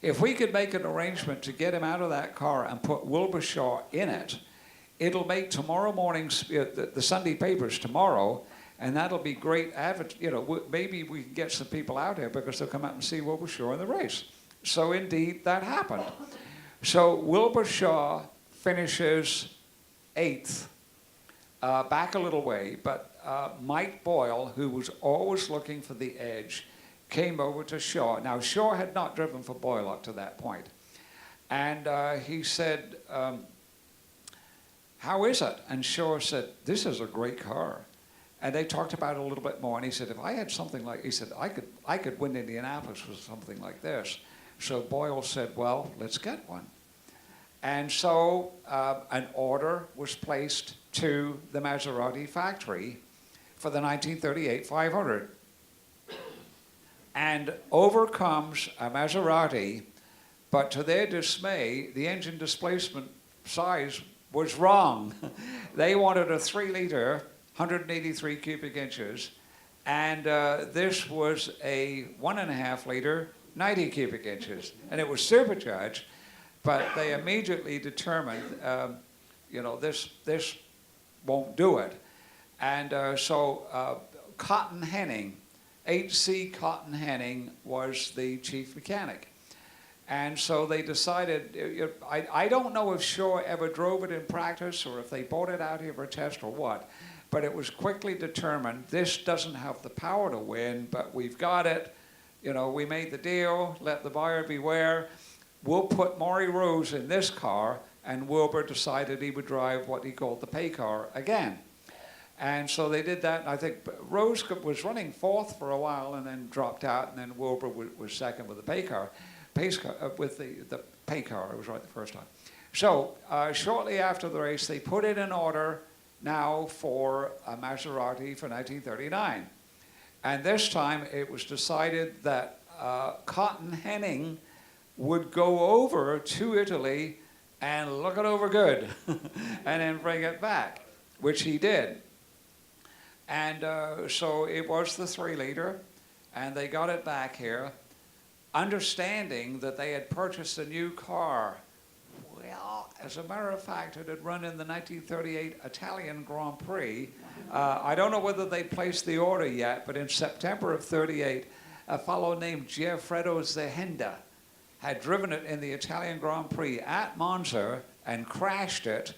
if we could make an arrangement to get him out of that car and put Wilbur Shaw in it, it'll make tomorrow morning's, the Sunday papers tomorrow, and that'll be great. Maybe we can get some people out here because they'll come out and see Wilbur Shaw in the race. So indeed, that happened. So Wilbur Shaw finishes 8th, back a little way, but Mike Boyle, who was always looking for the edge, came over to Shaw. Now, Shaw had not driven for Boyle up to that point. And he said, how is it? And Shaw said, this is a great car. And they talked about it a little bit more, and he said, if I had something like, he said, I could win Indianapolis with something like this. So Boyle said, well, let's get one. And so an order was placed to the Maserati factory for the 1938 500. And over comes a Maserati, but to their dismay, the engine displacement size was wrong. They wanted a 3-liter, 183 cubic inches, and this was a 1.5-liter, 90 cubic inches. And it was supercharged, but they immediately determined, this won't do it. And so Cotton Henning, H.C. Cotton Henning, was the chief mechanic. And so they decided, I don't know if Shaw ever drove it in practice or if they bought it out here for a test or what, but it was quickly determined, this doesn't have the power to win, but we've got it. We made the deal, let the buyer beware. We'll put Maury Rose in this car, and Wilbur decided he would drive what he called the pay car again. And so they did that, and I think Rose was running fourth for a while and then dropped out, and then Wilbur was second with the pay car. With the pay car, it was right the first time. So shortly after the race, they put in an order now for a Maserati for 1939. And this time it was decided that Cotton Henning would go over to Italy and look it over good and then bring it back, which he did. And so it was the 3-liter, and they got it back here, understanding that they had purchased a new car. Well, as a matter of fact, it had run in the 1938 Italian Grand Prix. I don't know whether they placed the order yet, but in September of 38, a fellow named Gianfredo Zahenda had driven it in the Italian Grand Prix at Monza and crashed it,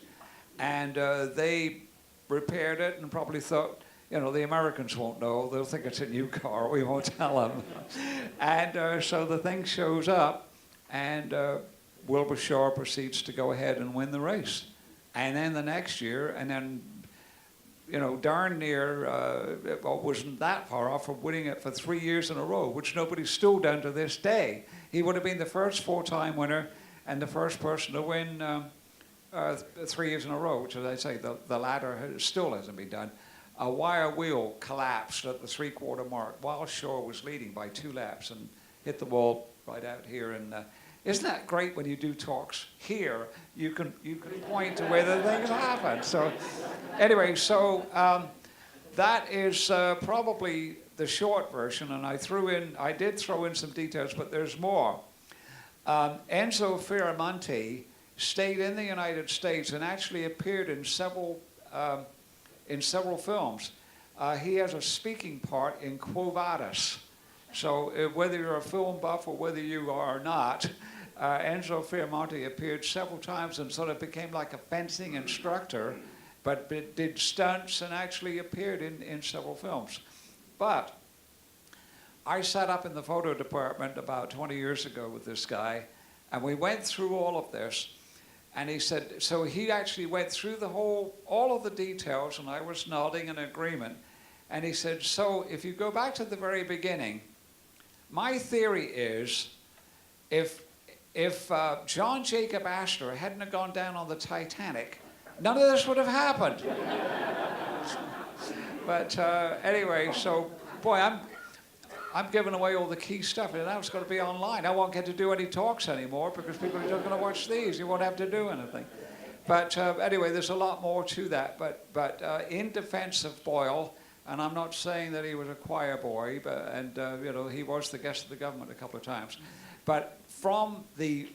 and they repaired it and probably thought, the Americans won't know. They'll think it's a new car. We won't tell them. And so the thing shows up, and Wilbur Shaw proceeds to go ahead and win the race. And then the next year, and then, darn near, it wasn't that far off from winning it for 3 years in a row, which nobody's still done to this day. He would have been the first 4-time winner and the first person to win 3 years in a row, which, as I say, the latter still hasn't been done. A wire wheel collapsed at the 3/4 mark while Shaw was leading by 2 laps and hit the wall right out here. And isn't that great when you do talks here? You can point to where the things happen. So anyway, that is probably the short version. And I did throw in some details, but there's more. Enzo Firamonte stayed in the United States and actually appeared in several films. He has a speaking part in Quo Vadis. So whether you're a film buff or whether you are not, Enzo Firamonte appeared several times and sort of became like a fencing instructor, but did stunts and actually appeared in several films. But I sat up in the photo department about 20 years ago with this guy, and we went through all of this. And he said, so he actually went through all of the details, and I was nodding in agreement. And he said, so if you go back to the very beginning, my theory is if John Jacob Astor hadn't have gone down on the Titanic, none of this would have happened. But anyway, so boy, I'm giving away all the key stuff, and now it's going to be online. I won't get to do any talks anymore because people are just going to watch these. You won't have to do anything. But anyway, there's a lot more to that. But in defense of Boyle, and I'm not saying that he was a choir boy, he was the guest of the government a couple of times. But from a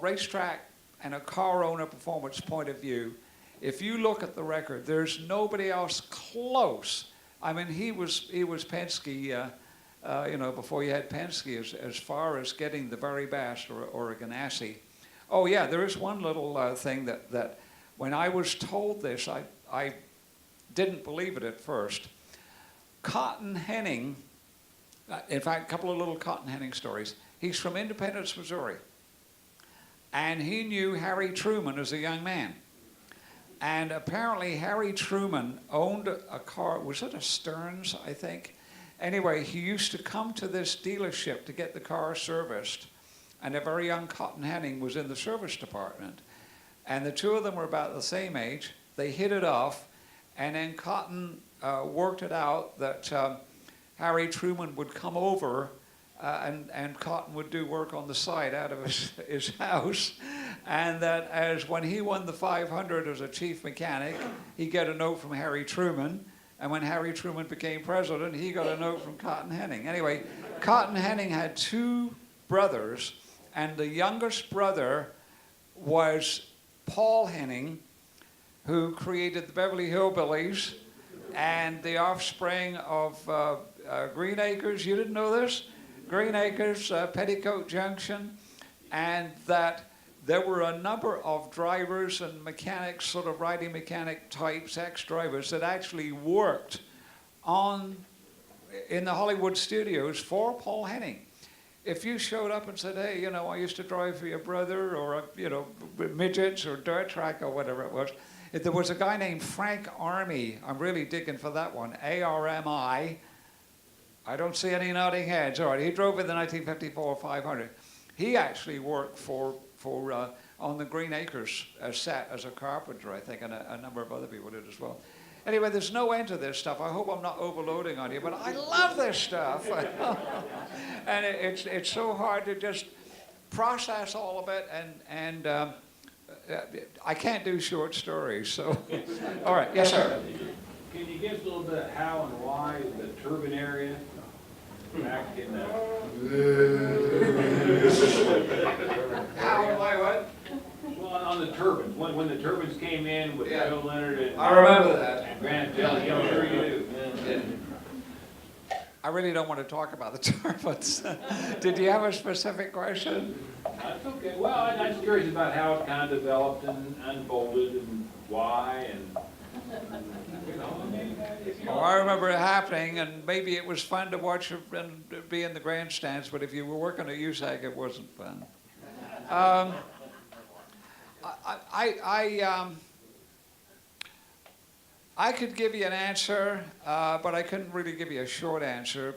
racetrack and a car owner performance point of view, if you look at the record, there's nobody else close. I mean, he was Penske, before you had Penske, as far as getting the very best, or a Ganassi. Oh yeah, there is one little thing that when I was told this, I didn't believe it at first. Cotton Henning, in fact, a couple of little Cotton Henning stories. He's from Independence, Missouri, and he knew Harry Truman as a young man. And apparently Harry Truman owned a car, was it a Stearns, I think? Anyway, he used to come to this dealership to get the car serviced, and a very young Cotton Henning was in the service department. And the two of them were about the same age. They hit it off, and then Cotton worked it out that Harry Truman would come over and Cotton would do work on the side out of his house, and that as when he won the 500 as a chief mechanic, he'd get a note from Harry Truman, and when Harry Truman became president, he got a note from Cotton Henning. Anyway, Cotton Henning had two brothers, and the youngest brother was Paul Henning, who created the Beverly Hillbillies and the offspring of Green Acres. You didn't know this? Green Acres, Petticoat Junction, and that there were a number of drivers and mechanics, sort of riding mechanic types, ex-drivers, that actually worked in the Hollywood studios for Paul Henning. If you showed up and said, hey, I used to drive for your brother, or, midgets or dirt track or whatever it was, if there was a guy named Frank Army, I'm really digging for that one, A-R-M-I, I don't see any nodding heads. All right, he drove in the 1954 500. He actually worked for on the Green Acres set as a carpenter, I think, and a number of other people did as well. Anyway, there's no end to this stuff. I hope I'm not overloading on you, but I love this stuff. And it's so hard to just process all of it, and I can't do short stories. So, all right, yes, sir. Can you give us a little bit of how and why the turbine area back in the... How and why what? Well, on the turbines, when the turbines came in with Yeah. Joe Leonard and... I remember that. And Grant Jelly, I'm sure you do. I really don't want to talk about the turbines. Did you have a specific question? That's okay. Well, I'm just curious about how it kind of developed and unfolded and why and... Oh, I remember it happening, and maybe it was fun to watch and be in the grandstands, but if you were working at USAC, it wasn't fun. I could give you an answer, but I couldn't really give you a short answer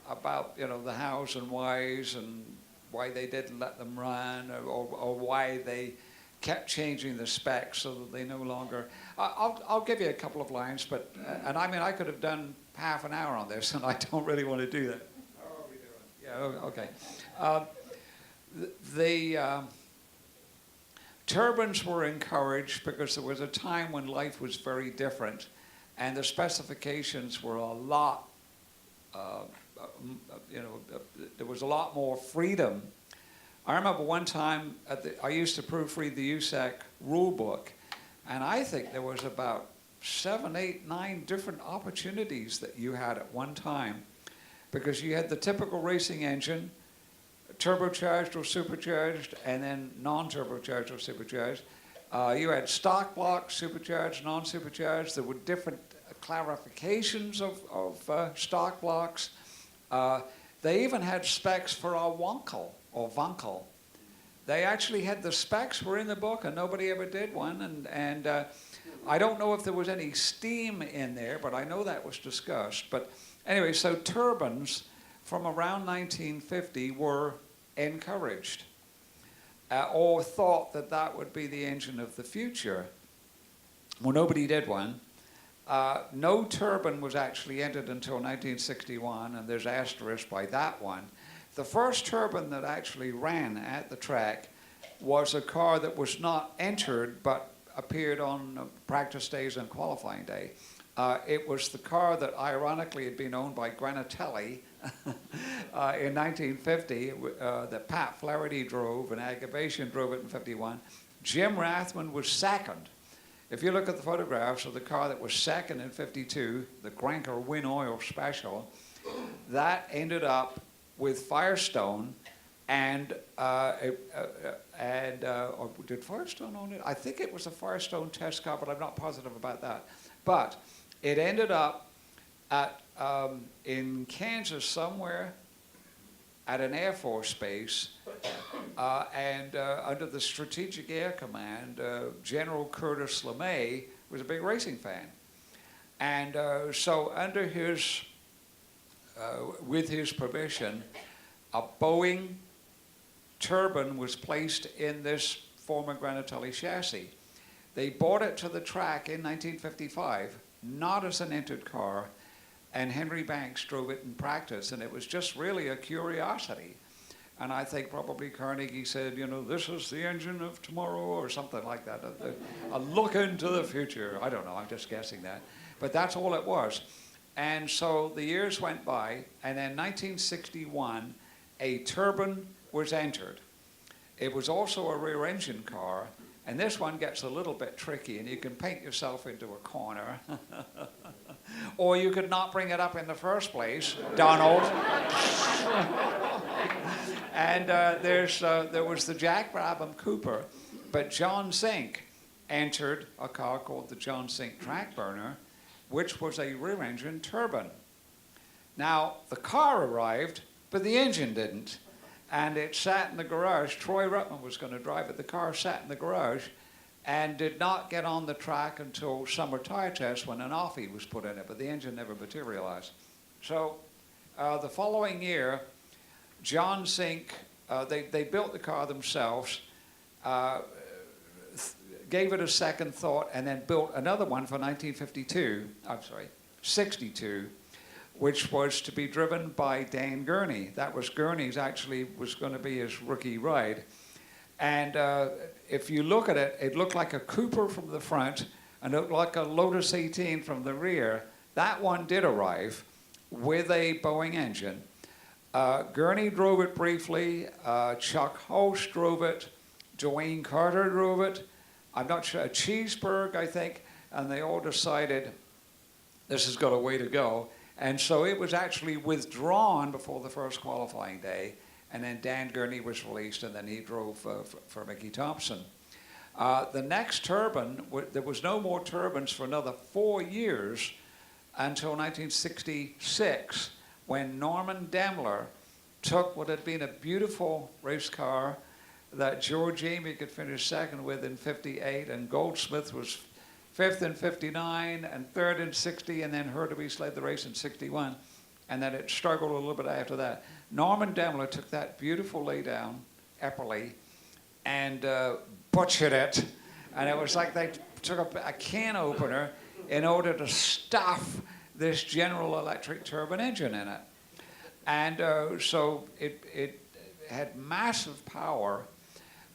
about the hows and whys and why they didn't let them run, or why they kept changing the specs so that they no longer... I'll give you a couple of lines, but and I mean I could have done half an hour on this, and I don't really want to do that. How are we doing? Yeah, okay. The turbines were encouraged because there was a time when life was very different, and the specifications were a lot. There was a lot more freedom. I remember one time I used to proofread the USAC rule book, and I think there was about 7, 8, 9 different opportunities that you had at one time, because you had the typical racing engine, turbocharged or supercharged, and then non-turbocharged or supercharged. You had stock blocks, supercharged, non-supercharged. There were different clarifications of stock blocks. They even had specs for a Wankel or Wankel. They actually had the specs were in the book, and nobody ever did one. And I don't know if there was any steam in there, but I know that was discussed. But anyway, so turbines from around 1950 were encouraged, or thought that that would be the engine of the future. Well, nobody did one. No turbine was actually entered until 1961, and there's asterisk by that one. The first turbine that actually ran at the track was a car that was not entered, but appeared on practice days and qualifying day. It was the car that ironically had been owned by Granatelli in 1950, that Pat Flaherty drove, and Adaptation drove it in 51. Jim Rathman was second. If you look at the photographs of the car that was second in 52, the Granker Win Oil Special, that ended up with Firestone, and or did Firestone own it? I think it was a Firestone test car, but I'm not positive about that. But it ended up at in Kansas somewhere, at an Air Force base, and under the Strategic Air Command, General Curtis LeMay was a big racing fan. And so under his, with his permission, a Boeing turbine was placed in this former Granatelli chassis. They brought it to the track in 1955, not as an entered car, and Henry Banks drove it in practice, and it was just really a curiosity. And I think probably Carnegie said, you know, this is the engine of tomorrow, or something like that. A look into the future. I don't know, I'm just guessing that. But that's all it was. And so the years went by, and in 1961, a turbine was entered. It was also a rear engine car, and this one gets a little bit tricky, and you can paint yourself into a corner. Or you could not bring it up in the first place, Donald. And there was the Jack Brabham Cooper, but John Zink entered a car called the John Zink Track Burner, which was a rear engine turbine. Now, the car arrived, but the engine didn't. And it sat in the garage. Troy Ruttman was going to drive it. The car sat in the garage and did not get on the track until summer tire test when an offie was put in it, but the engine never materialized. So the following year, John Zink, they built the car themselves, gave it a second thought, and then built another one for 62, which was to be driven by Dan Gurney. That was Gurney's, actually was going to be his rookie ride. And if you look at it, it looked like a Cooper from the front and it looked like a Lotus 18 from the rear. That one did arrive with a Boeing engine. Gurney drove it briefly. Chuck Host drove it. Dwayne Carter drove it. I'm not sure, Cheeseburg, I think. And they all decided this has got a way to go. And so it was actually withdrawn before the first qualifying day, and then Dan Gurney was released, and then he drove for Mickey Thompson. The next turbine, there was no more turbines for another 4 years until 1966, when Norman Demler took what had been a beautiful race car that George Amy could finish second with in 58, and Goldsmith was fifth in 59, and third in 60, and then Hurtubise led the race in 61, and then it struggled a little bit after that. Norman Demler took that beautiful laydown, Epperly, and butchered it, and it was like they took a can opener in order to stuff this General Electric turbine engine in it. And so it had massive power.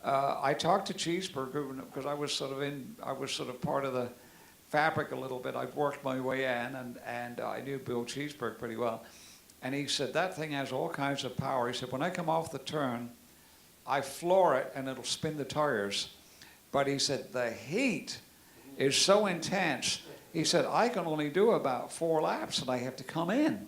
I talked to Cheeseburg because I was sort of part of the fabric a little bit. I'd worked my way in, and I knew Bill Cheeseburg pretty well. And he said, that thing has all kinds of power. He said, when I come off the turn, I floor it and it'll spin the tires. But he said, the heat is so intense. He said, I can only do about 4 laps and I have to come in.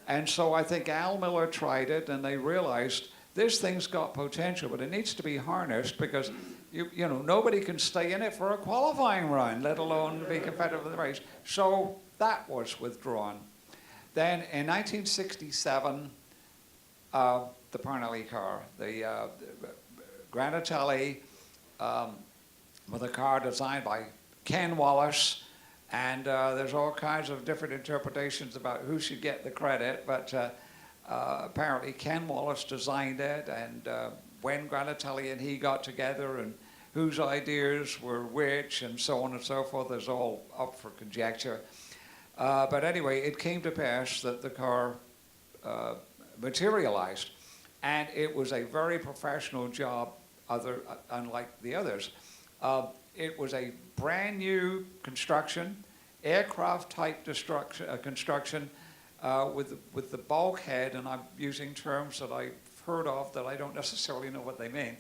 And so I think Al Miller tried it, and they realized this thing's got potential, but it needs to be harnessed, because you know, nobody can stay in it for a qualifying run, let alone be competitive in the race. So that was withdrawn. Then in 1967, the Parnelli car, the Granatelli, with a car designed by Ken Wallace, and there's all kinds of different interpretations about who should get the credit, but apparently Ken Wallace designed it, and when Granatelli and he got together, and whose ideas were which, and so on and so forth, is all up for conjecture. But anyway, it came to pass that the car materialized, and it was a very professional job, unlike the others. It was a brand new construction, aircraft type construction, with the bulkhead, and I'm using terms that I've heard of that I don't necessarily know what they mean.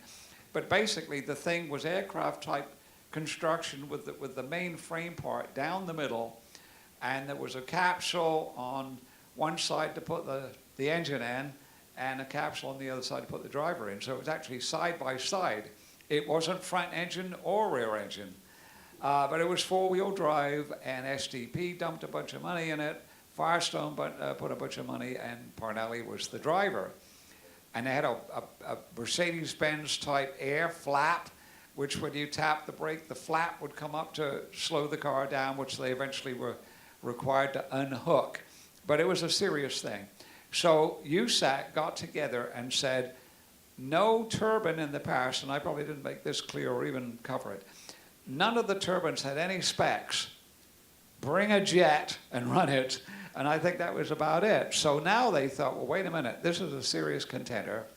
But basically, the thing was aircraft type construction with the main frame part down the middle, and there was a capsule on one side to put the engine in, and a capsule on the other side to put the driver in. So it was actually side by side. It wasn't front engine or rear engine, but it was 4-wheel drive, and SDP dumped a bunch of money in it. Firestone put a bunch of money, and Parnelli was the driver. and they had a Mercedes-Benz type air flap, which when you tap the brake, the flap would come up to slow the car down, which they eventually were required to unhook. But it was a serious thing. So USAC got together and said, no turbine in the past, and I probably didn't make this clear or even cover it, none of the turbines had any specs. Bring a jet and run it. And I think that was about it. So now they thought, well, wait a minute, this is a serious contender.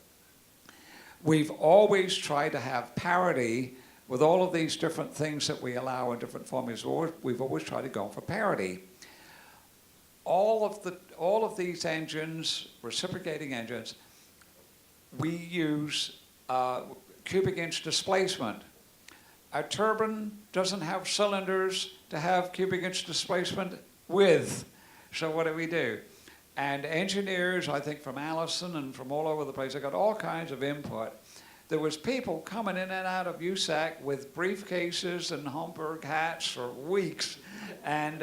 We've always tried to have parity with all of these different things that we allow in different formulas. We've always tried to go for parity. All of these engines, reciprocating engines, we use cubic inch displacement. A turbine doesn't have cylinders to have cubic inch displacement with. So what do? And engineers, I think from Allison and from all over the place, they got all kinds of input. There was people coming in and out of USAC with briefcases and Homburg hats for weeks and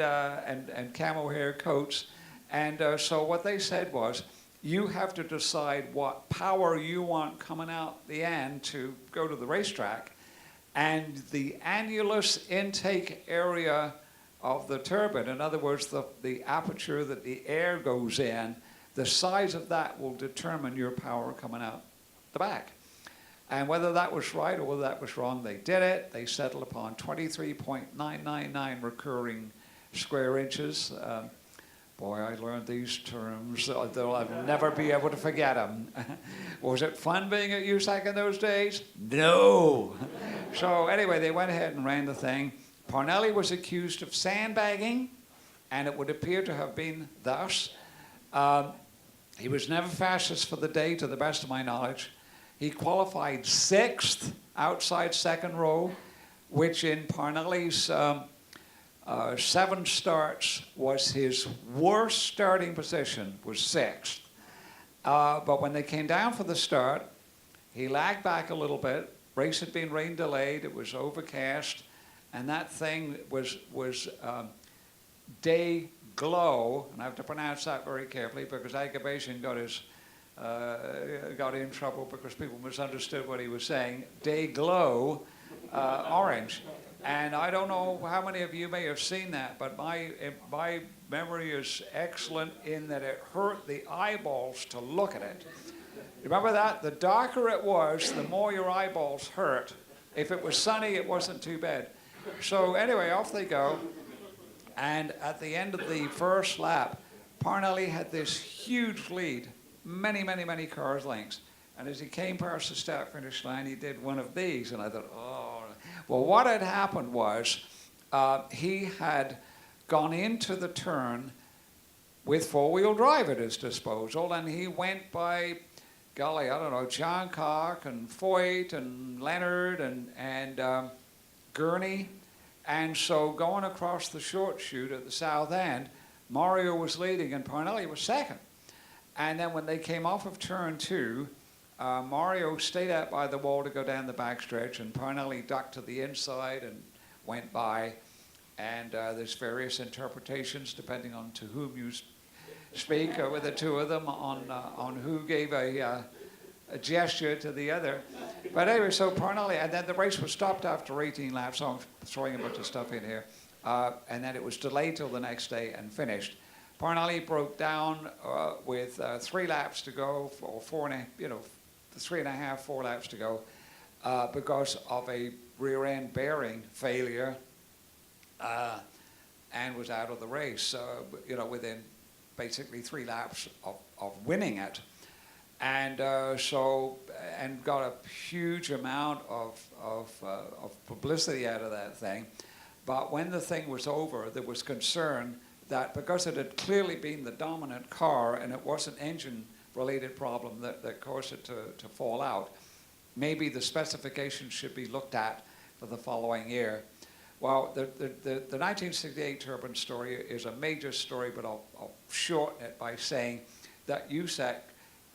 camel hair coats. And so what they said was, you have to decide what power you want coming out the end to go to the racetrack. And the annulus intake area of the turbine, in other words, the aperture that the air goes in, the size of that will determine your power coming out the back. And whether that was right or whether that was wrong, they did it. They settled upon 23.999 recurring square inches. Boy, I learned these terms, though I'll never be able to forget them. Was it fun being at USAC in those days? No. So anyway, they went ahead and ran the thing. Parnelli was accused of sandbagging, and it would appear to have been thus. He was never fastest for the day, to the best of my knowledge. He qualified 6th outside second row, which in Parnelli's 7 starts was his worst starting position, was 6th. But when they came down for the start, he lagged back a little bit. Race had been rain delayed. It was overcast. And that thing was Day Glow, and I have to pronounce that very carefully because Agabation got in trouble because people misunderstood what he was saying. Day Glow orange. And I don't know how many of you may have seen that, but my memory is excellent in that it hurt the eyeballs to look at it. Remember that? The darker it was, the more your eyeballs hurt. If it was sunny, it wasn't too bad. So anyway, off they go. And at the end of the first lap, Parnelli had this huge lead, many, many, many cars lengths. And as he came past the start-finish line, he did one of these. And I thought, oh. Well, what had happened was he had gone into the turn with four-wheel drive at his disposal. And he went by, golly, I don't know, John Cock and Foyt and Leonard and Gurney. And so going across the short chute at the south end, Mario was leading and Parnelli was second. And then when they came off of turn 2, Mario stayed out by the wall to go down the backstretch, and Parnelli ducked to the inside and went by. And there's various interpretations depending on to whom you speak with the two of them on who gave a gesture to the other. But anyway, so Parnelli, and then the race was stopped after 18 laps, so I'm throwing a bunch of stuff in here. And then it was delayed till the next day and finished. Parnelli broke down with 3 laps to go, or 3.5, 4 laps to go, because of a rear end bearing failure, and was out of the race, within basically 3 laps of winning it. And and got a huge amount of publicity out of that thing. But when the thing was over, there was concern that because it had clearly been the dominant car and it was an engine-related problem that caused it to fall out, maybe the specifications should be looked at for the following year. Well, the 1968 turbine story is a major story, but I'll shorten it by saying that USAC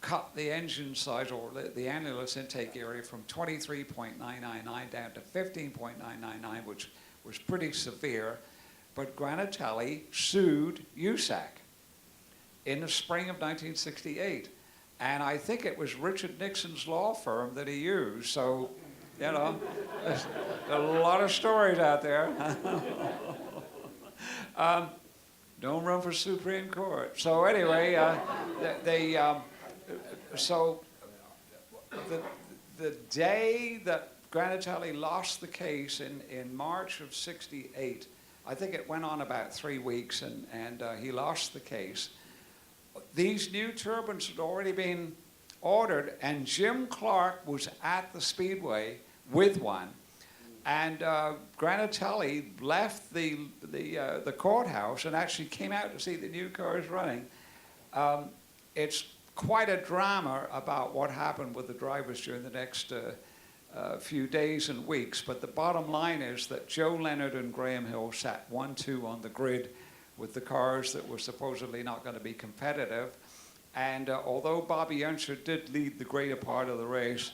cut the engine size, or the annulus intake area, from 23.999 down to 15.999, which was pretty severe. But Granatelli sued USAC in the spring of 1968. and I think it was Richard Nixon's law firm that he used. So, you know, there's a lot of stories out there. Don't run for Supreme Court. So anyway, the day that Granatelli lost the case in March of '68, I think it went on about 3 weeks, and he lost the case. These new turbines had already been ordered, and Jim Clark was at the Speedway with one. And Granatelli left the courthouse and actually came out to see the new cars running. It's quite a drama about what happened with the drivers during the next few days and weeks, but the bottom line is that Joe Leonard and Graham Hill sat 1-2 on the grid with the cars that were supposedly not going to be competitive. And although Bobby Unser did lead the greater part of the race,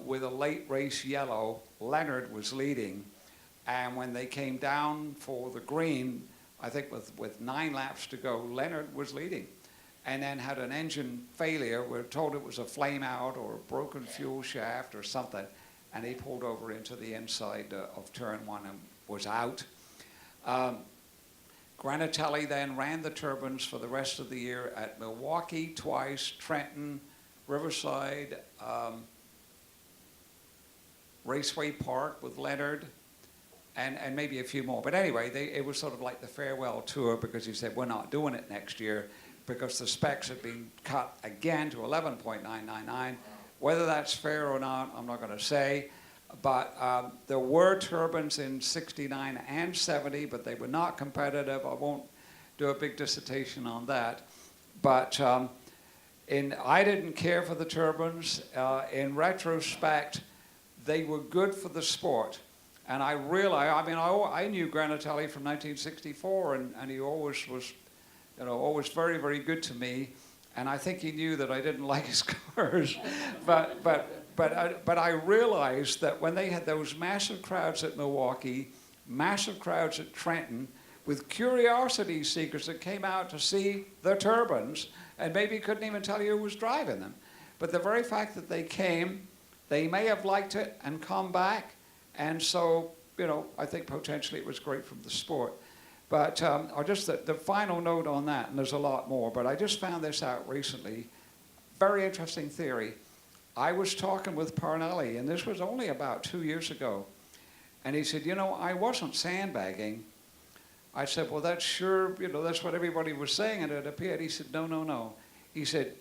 with a late race yellow, Leonard was leading. And when they came down for the green, I think with 9 laps to go, Leonard was leading. And then had an engine failure. We're told it was a flame out or a broken fuel shaft or something. And he pulled over into the inside of turn 1 and was out. Granatelli then ran the turbines for the rest of the year at Milwaukee twice, Trenton, Riverside, Raceway Park with Leonard, and maybe a few more. But anyway, it was sort of like the farewell tour, because he said, we're not doing it next year because the specs had been cut again to 11.999. Whether that's fair or not, I'm not going to say. But there were turbines in '69 and '70, but they were not competitive. I won't do a big dissertation on that. But I didn't care for the turbines. In retrospect, they were good for the sport. And I realized, I knew Granatelli from 1964, and he always was, always very, very good to me. And I think he knew that I didn't like his cars. But I realized that when they had those massive crowds at Milwaukee, massive crowds at Trenton, with curiosity seekers that came out to see the turbines, and maybe couldn't even tell you who was driving them. But the very fact that they came, they may have liked it and come back. And so, I think potentially it was great from the sport. But the final note on that, and there's a lot more, but I just found this out recently. Very interesting theory. I was talking with Parnelli, and this was only about 2 years ago. And he said, I wasn't sandbagging. I said, well, that's sure, that's what everybody was saying, and it appeared. He said, no. He said,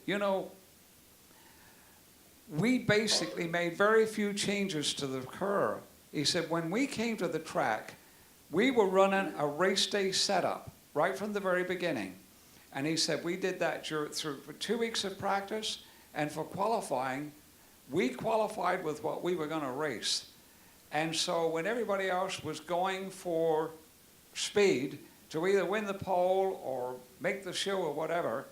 we basically made very few changes to the car. He said, when we came to the track, we were running a race day setup right from the very beginning. And he said, we did that for 2 weeks of practice, and for qualifying, we qualified with what we were going to race. And so when everybody else was going for speed to either win the pole or make the show or whatever,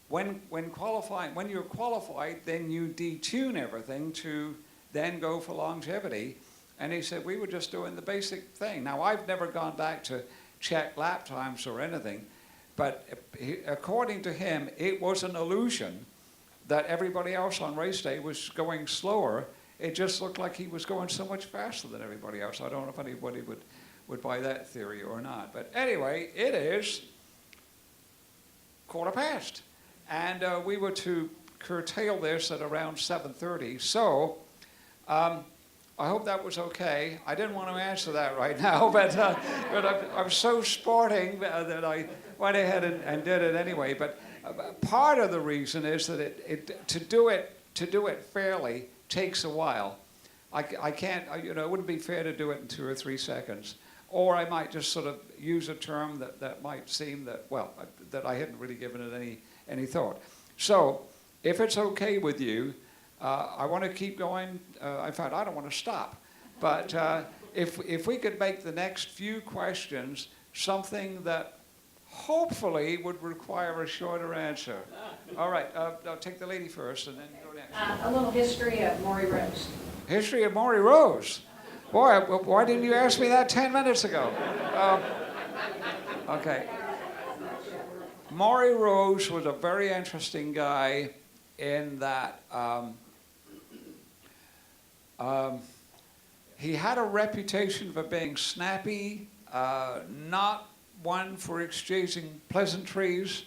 when you're qualified, then you detune everything to then go for longevity. And he said, we were just doing the basic thing. Now, I've never gone back to check lap times or anything, but according to him, it was an illusion that everybody else on race day was going slower. It just looked like he was going so much faster than everybody else. I don't know if anybody would buy that theory or not. But anyway, it is 1:15. And we were to curtail this at around 7:30. So I hope that was okay. I didn't want to answer that right now, but I'm so sporting that I went ahead and did it anyway. But part of the reason is that to do it fairly takes a while. I can't, it wouldn't be fair to do it in 2 or 3 seconds. Or I might just sort of use a term that might seem that I hadn't really given it any thought. So if it's okay with you, I want to keep going. In fact, I don't want to stop. But if we could make the next few questions something that hopefully would require a shorter answer. All right, I'll take the lady first and then go next. A little history of Maury Rose. History of Maury Rose? Boy, why didn't you ask me that 10 minutes ago? Okay. Maury Rose was a very interesting guy. in that he had a reputation for being snappy, not one for exchanging pleasantries,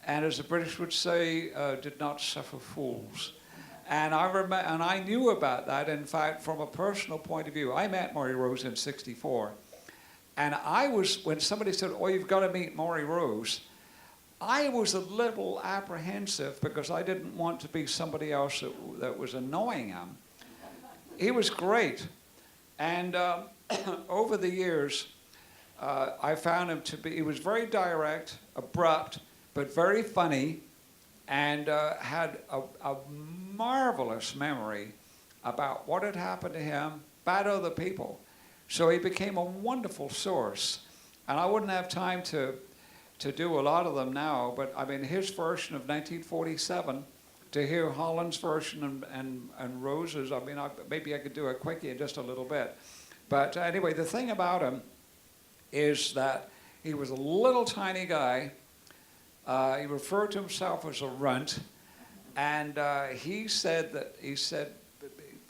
and as the British would say, did not suffer fools. And I knew about that, in fact, from a personal point of view. I met Maury Rose in '64. And when somebody said, oh, you've got to meet Maury Rose, I was a little apprehensive because I didn't want to be somebody else that was annoying him. He was great. And over the years, I found him to be, he was very direct, abrupt, but very funny, and had a marvelous memory about what had happened to him, about other people. So he became a wonderful source. And I wouldn't have time to do a lot of them now, but I mean, his version of 1947, to hear Holland's version and Rose's, I mean, maybe I could do a quickie in just a little bit. But anyway, the thing about him is that he was a little tiny guy. He referred to himself as a runt, and he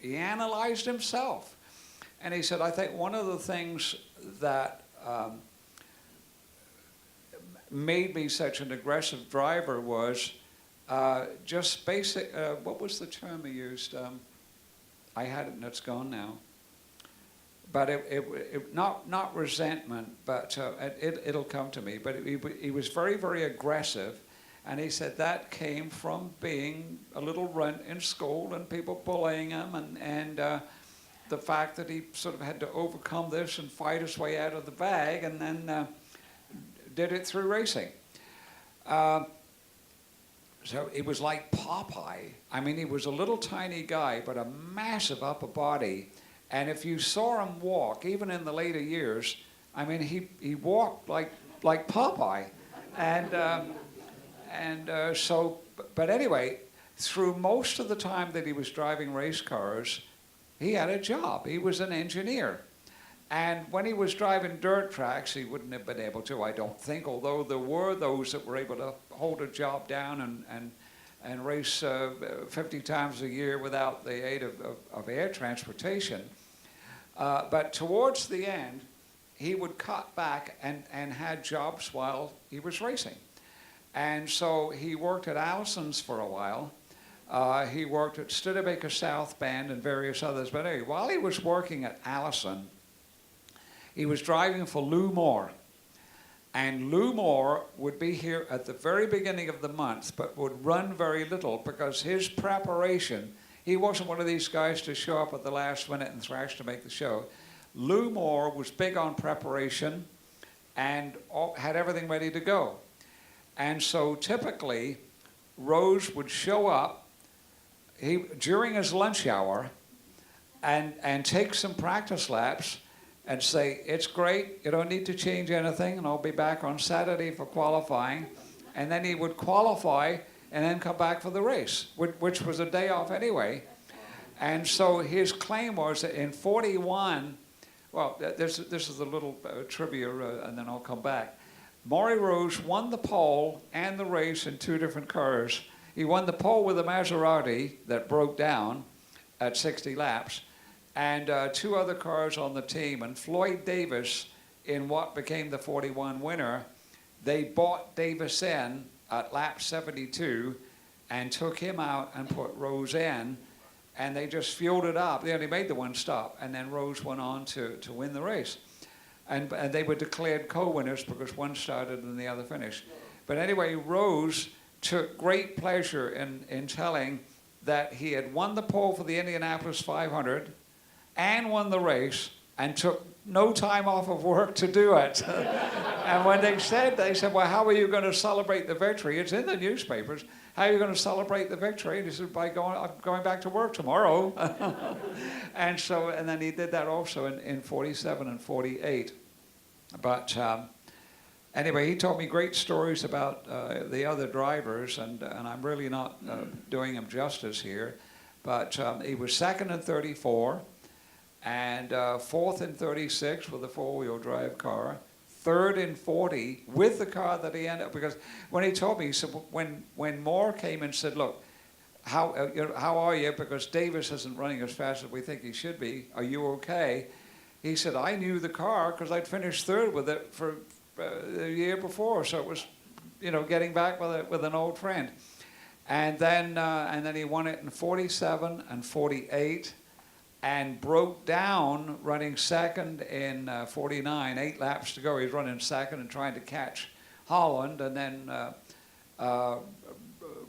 analyzed himself. And he said, I think one of the things that made me such an aggressive driver was just basic, what was the term he used? I had it and it's gone now. But not resentment, but it'll come to me. But he was very, very aggressive. And he said that came from being a little runt in school and people bullying him, and the fact that he sort of had to overcome this and fight his way out of the bag, and then did it through racing. So it was like Popeye. I mean, he was a little tiny guy, but a massive upper body. And if you saw him walk, even in the later years, I mean, he walked like Popeye. But anyway, through most of the time that he was driving race cars, he had a job. He was an engineer. And when he was driving dirt tracks, he wouldn't have been able to, I don't think, although there were those that were able to hold a job down and race 50 times a year without the aid of air transportation. But towards the end, he would cut back and had jobs while he was racing. And so he worked at Allison's for a while. He worked at Studebaker South Bend and various others. But anyway, while he was working at Allison, he was driving for Lou Moore. And Lou Moore would be here at the very beginning of the month, but would run very little because his preparation, he wasn't one of these guys to show up at the last minute and thrash to make the show. Lou Moore was big on preparation and had everything ready to go. And so typically, Rose would show up during his lunch hour and take some practice laps and say, it's great, you don't need to change anything, and I'll be back on Saturday for qualifying. And then he would qualify and then come back for the race, which was a day off anyway. And so his claim was that in 41, well, this is a little trivia, and then I'll come back. Maury Rose won the pole and the race in two different cars. He won the pole with a Maserati that broke down at 60 laps, and two other cars on the team. And Floyd Davis, in what became the 41 winner, they bought Davidson at lap 72 and took him out and put Rose in, and they just fueled it up. They only made the one stop, and then Rose went on to win the race. And they were declared co-winners because one started and the other finished. But anyway, Rose took great pleasure in telling that he had won the pole for the Indianapolis 500 and won the race and took no time off of work to do it. And when they said, well, how are you going to celebrate the victory? It's in the newspapers. How are you going to celebrate the victory? And he said, I'm going back to work tomorrow. And then he did that also in 47 and 48. But anyway, he told me great stories about the other drivers, and I'm really not doing him justice here. But he was second in 34, and fourth in 36 with a four-wheel drive car, third in 40 with the car that he ended up, because when he told me, he said, when Moore came and said, look, how are you? Because Davis isn't running as fast as we think he should be. Are you okay? He said, I knew the car because I'd finished third with it for the year before, so it was, getting back with an old friend. And then he won it in 47 and 48, and broke down running second in 49. 8 laps to go, he's running second and trying to catch Holland, and then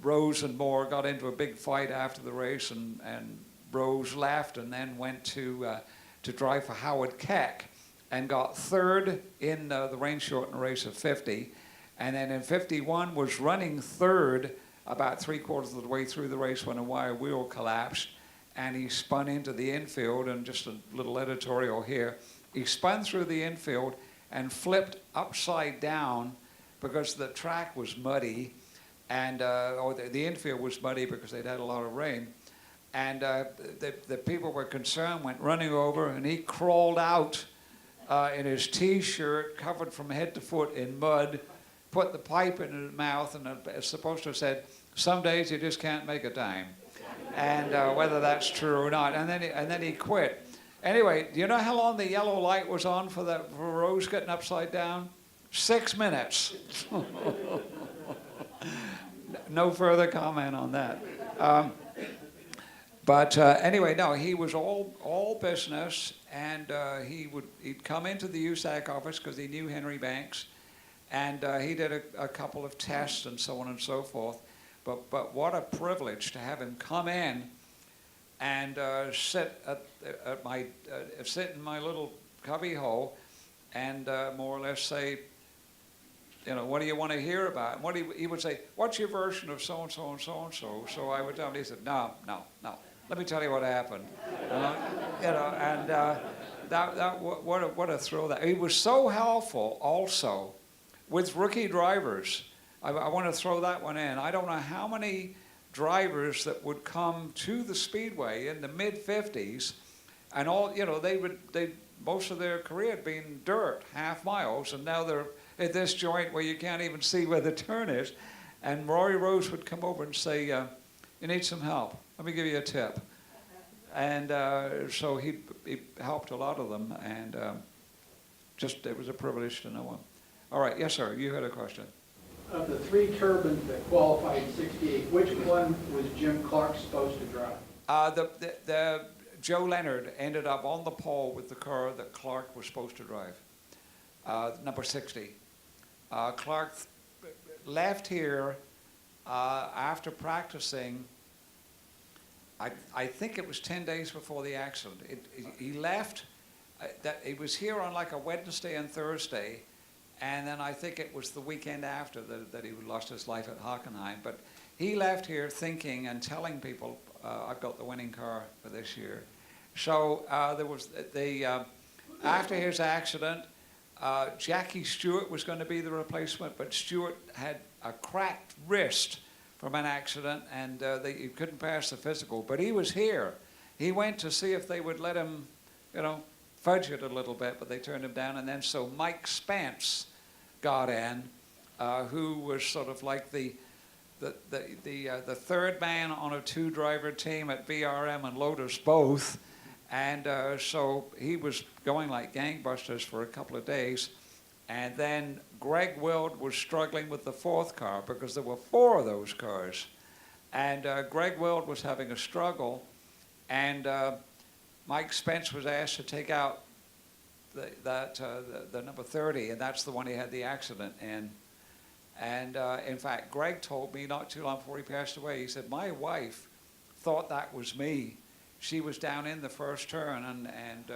Rose and Moore got into a big fight after the race, and Rose left and then went to drive for Howard Keck and got third in the rain shortened race of 50, and then in 51 was running third about 3/4 of the way through the race when a wire wheel collapsed, and he spun into the infield. And just a little editorial here, he spun through the infield and flipped upside down because the track was muddy, and or the infield was muddy because they'd had a lot of rain. And the people were concerned, went running over, and he crawled out in his T-shirt, covered from head to foot in mud, put the pipe in his mouth, and it's supposed to have said, some days you just can't make a dime. And whether that's true or not. And then he quit. Anyway, do you know how long the yellow light was on for Rose getting upside down? 6 minutes. No further comment on that. But anyway, no, he was all business, and he'd come into the USAC office because he knew Henry Banks, and he did a couple of tests and so on and so forth. But what a privilege to have him come in and sit in my little cubby hole and more or less say, what do you want to hear about? And what he would say, what's your version of so and so and so and so? So I would tell him. He said, no. Let me tell you what happened. What a thrill that. He was so helpful also with rookie drivers. I want to throw that one in. I don't know how many drivers that would come to the Speedway in the mid-50s, and most of their career had been dirt, half miles, and now they're at this joint where you can't even see where the turn is. And Rory Rose would come over and say, you need some help. Let me give you a tip. And so he helped a lot of them, and it was a privilege to know him. All right, yes, sir, you had a question. Of the 3 turbines that qualified in '68, which one was Jim Clark supposed to drive? The Joe Leonard ended up on the pole with the car that Clark was supposed to drive, number 60. Clark left here after practicing. I think it was 10 days before the accident. He left. He was here on like a Wednesday and Thursday. And then I think it was the weekend after that he lost his life at Hockenheim. But he left here thinking and telling people, I've got the winning car for this year. So there was after his accident, Jackie Stewart was going to be the replacement, but Stewart had a cracked wrist from an accident, and he couldn't pass the physical. But he was here. He went to see if they would let him, fudge it a little bit, but they turned him down. And then so Mike Spence got in, who was sort of like the third man on a 2-driver team at VRM and Lotus both. And so he was going like gangbusters for a couple of days. And then Greg Wild was struggling with the 4th car because there were 4 of those cars. And Greg Wild was having a struggle, and Mike Spence was asked to take out the number 30, and that's the one he had the accident in. And in fact, Greg told me not too long before he passed away, he said, my wife thought that was me. She was down in the first turn and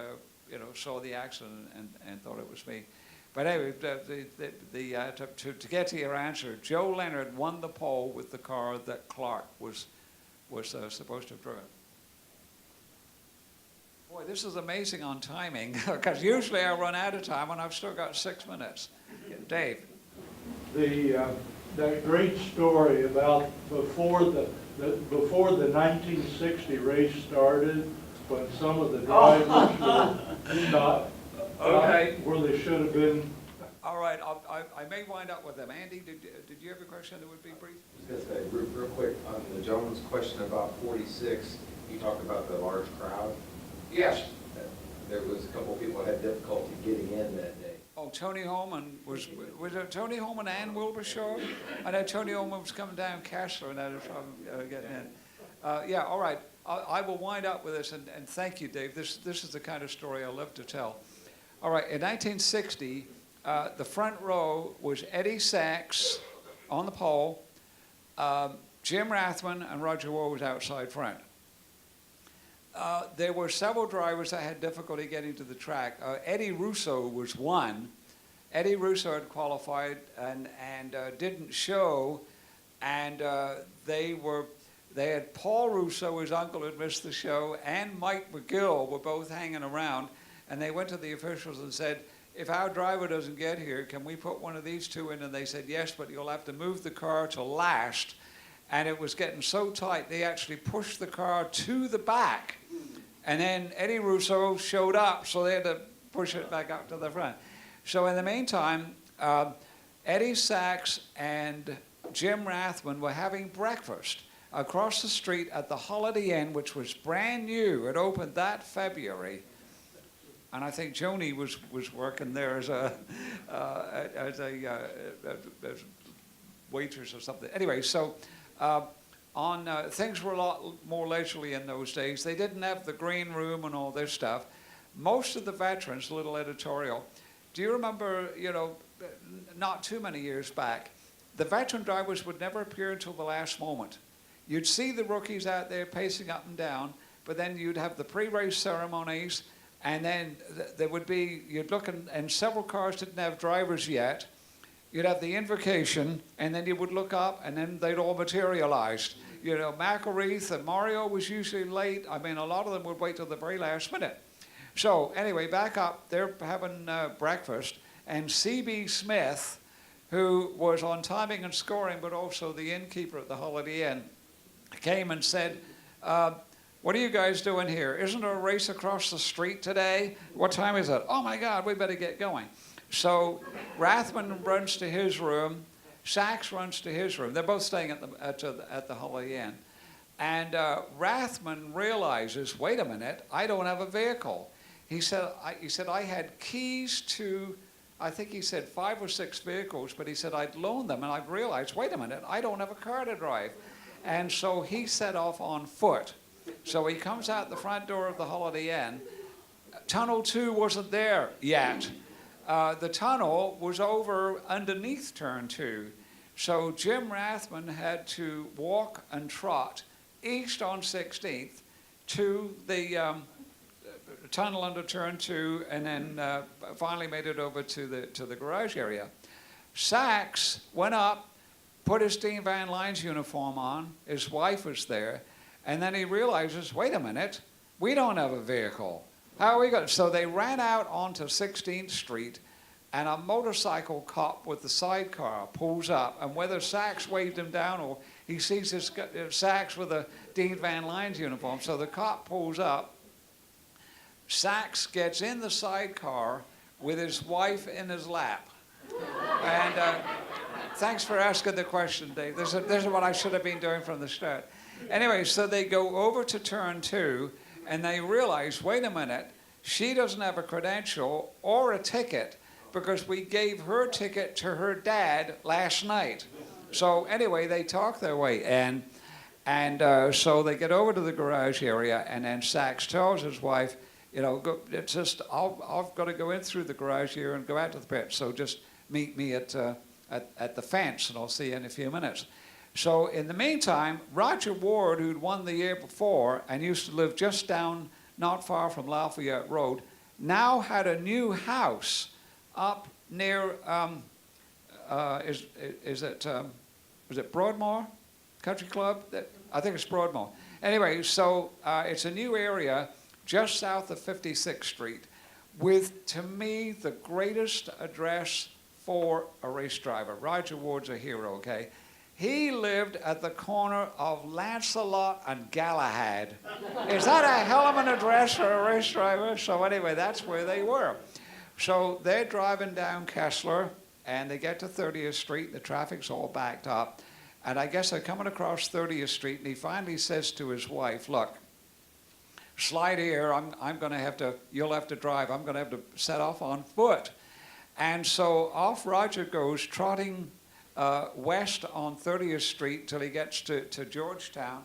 saw the accident and thought it was me. But anyway, to get to your answer, Joe Leonard won the pole with the car that Clark was supposed to have driven. Boy, this is amazing on timing, because usually I run out of time and I've still got 6 minutes. Dave. That great story about before the 1960 race started, when some of the drivers were not where they should have been. All right, I may wind up with them. Andy, did you have a question that would be brief? Just gonna say, real quick, on the Jones question about 46, you talked about the large crowd. Yes. There was a couple of people that had difficulty getting in that day. Oh, Tony Holman was it Tony Holman and Wilbur Shaw? I know Tony Holman was coming down Castler and had a problem getting in. Yeah, all right. I will wind up with this, and thank you, Dave. This is the kind of story I love to tell. All right, in 1960, the front row was Eddie Sachs on the pole, Jim Rathman, and Roger Ward was outside front. There were several drivers that had difficulty getting to the track. Eddie Russo was one. Eddie Russo had qualified and didn't show, and they had Paul Russo, his uncle, had missed the show, and Mike McGill were both hanging around, and they went to the officials and said, if our driver doesn't get here, can we put one of these two in? And they said, yes, but you'll have to move the car to last. And it was getting so tight, they actually pushed the car to the back. And then Eddie Russo showed up, so they had to push it back up to the front. So in the meantime, Eddie Sachs and Jim Rathman were having breakfast across the street at the Holiday Inn, which was brand new. It opened that February. And I think Joni was working there as a waitress or something. Anyway, so things were a lot more leisurely in those days. They didn't have the green room and all this stuff. Most of the veterans, a little editorial, do you remember, not too many years back, the veteran drivers would never appear until the last moment. You'd see the rookies out there pacing up and down, but then you'd have the pre-race ceremonies, and then there would be, you'd look, and several cars didn't have drivers yet. You'd have the invocation, and then you would look up, and then they'd all materialized. McElreath and Mario was usually late. I mean, a lot of them would wait till the very last minute. So anyway, back up, they're having breakfast, and C.B. Smith, who was on timing and scoring, but also the innkeeper at the Holiday Inn, came and said, what are you guys doing here? Isn't there a race across the street today? What time is it? Oh my God, we better get going. So Rathman runs to his room, Sachs runs to his room. They're both staying at the Holiday Inn. And Rathman realizes, wait a minute, I don't have a vehicle. He said, I had keys to, I think he said 5 or 6 vehicles, but he said I'd loaned them, and I've realized, wait a minute, I don't have a car to drive. And so he set off on foot. So he comes out the front door of the Holiday Inn. Tunnel 2 wasn't there yet. The tunnel was over underneath turn 2. So Jim Rathman had to walk and trot east on 16th to the tunnel under turn 2, and then finally made it over to the garage area. Sachs went up, put his Dean Van Lines uniform on, his wife was there, and then he realizes, wait a minute, we don't have a vehicle. How are we going? So they ran out onto 16th Street, and a motorcycle cop with the sidecar pulls up, and whether Sachs waved him down or he sees his Sachs with a Dean Van Lines uniform, so the cop pulls up. Sachs gets in the sidecar with his wife in his lap. And thanks for asking the question, Dave. This is what I should have been doing from the start. Anyway, so they go over to turn 2, and they realize, wait a minute, she doesn't have a credential or a ticket because we gave her ticket to her dad last night. So anyway, they talk their way in, and so they get over to the garage area, and then Sachs tells his wife, it's just, I've got to go in through the garage here and go out to the pit, so just meet me at the fence, and I'll see you in a few minutes. So in the meantime, Roger Ward, who'd won the year before and used to live just down, not far from Lafayette Road, now had a new house up near, is it Broadmoor Country Club? I think it's Broadmoor. Anyway, so it's a new area just south of 56th Street with, to me, the greatest address for a race driver. Roger Ward's a hero, okay? He lived at the corner of Lancelot and Galahad. Is that a hell of an address for a race driver? So anyway, that's where they were. So they're driving down Kessler, and they get to 30th Street, the traffic's all backed up. And I guess they're coming across 30th Street, and he finally says to his wife, look, slide here, I'm going to have to, you'll have to drive, I'm going to have to set off on foot. And so off Roger goes, trotting west on 30th Street till he gets to Georgetown,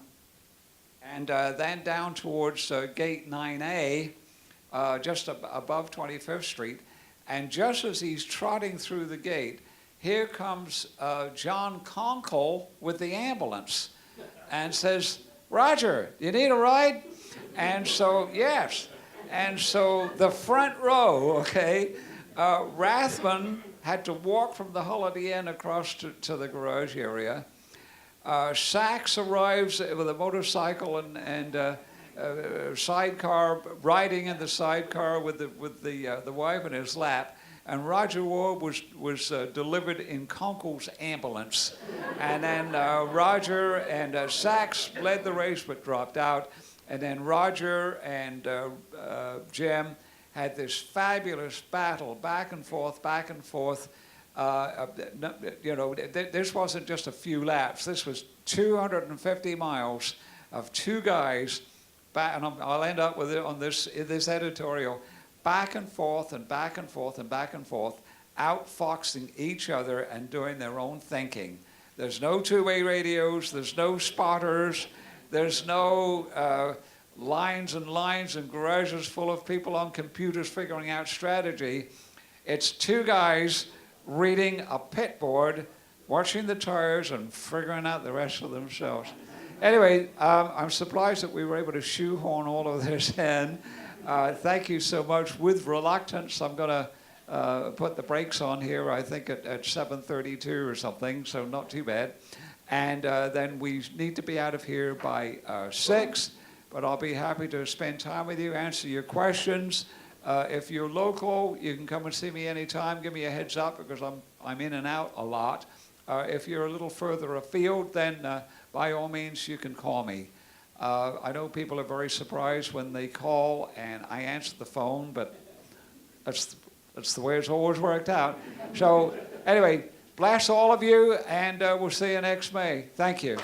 and then down towards Gate 9A, just above 25th Street. And just as he's trotting through the gate, here comes John Conkle with the ambulance and says, Roger, you need a ride? And so, yes. And so the front row, okay, Rathman had to walk from the Holiday Inn across to the garage area. Sachs arrives with a motorcycle and sidecar, riding in the sidecar with the wife in his lap. And Roger Ward was delivered in Conkle's ambulance. And then Roger and Sachs led the race but dropped out. And then Roger and Jim had this fabulous battle, back and forth, back and forth. You know, this wasn't just a few laps. This was 250 miles of two guys, and I'll end up with it on this editorial, back and forth and back and forth and back and forth, outfoxing each other and doing their own thinking. There's no two-way radios, there's no spotters, there's no lines and lines and garages full of people on computers figuring out strategy. It's two guys reading a pit board, watching the tires and figuring out the rest of themselves. Anyway, I'm surprised that we were able to shoehorn all of this in. Thank you so much. With reluctance, I'm going to put the brakes on here, I think at 7:32 or something, so not too bad. And then we need to be out of here by 6, but I'll be happy to spend time with you, answer your questions. If you're local, you can come and see me anytime. Give me a heads up because I'm in and out a lot. If you're a little further afield, then by all means you can call me. I know people are very surprised when they call and I answer the phone, but that's the way it's always worked out. So anyway, bless all of you, and we'll see you next May. Thank you.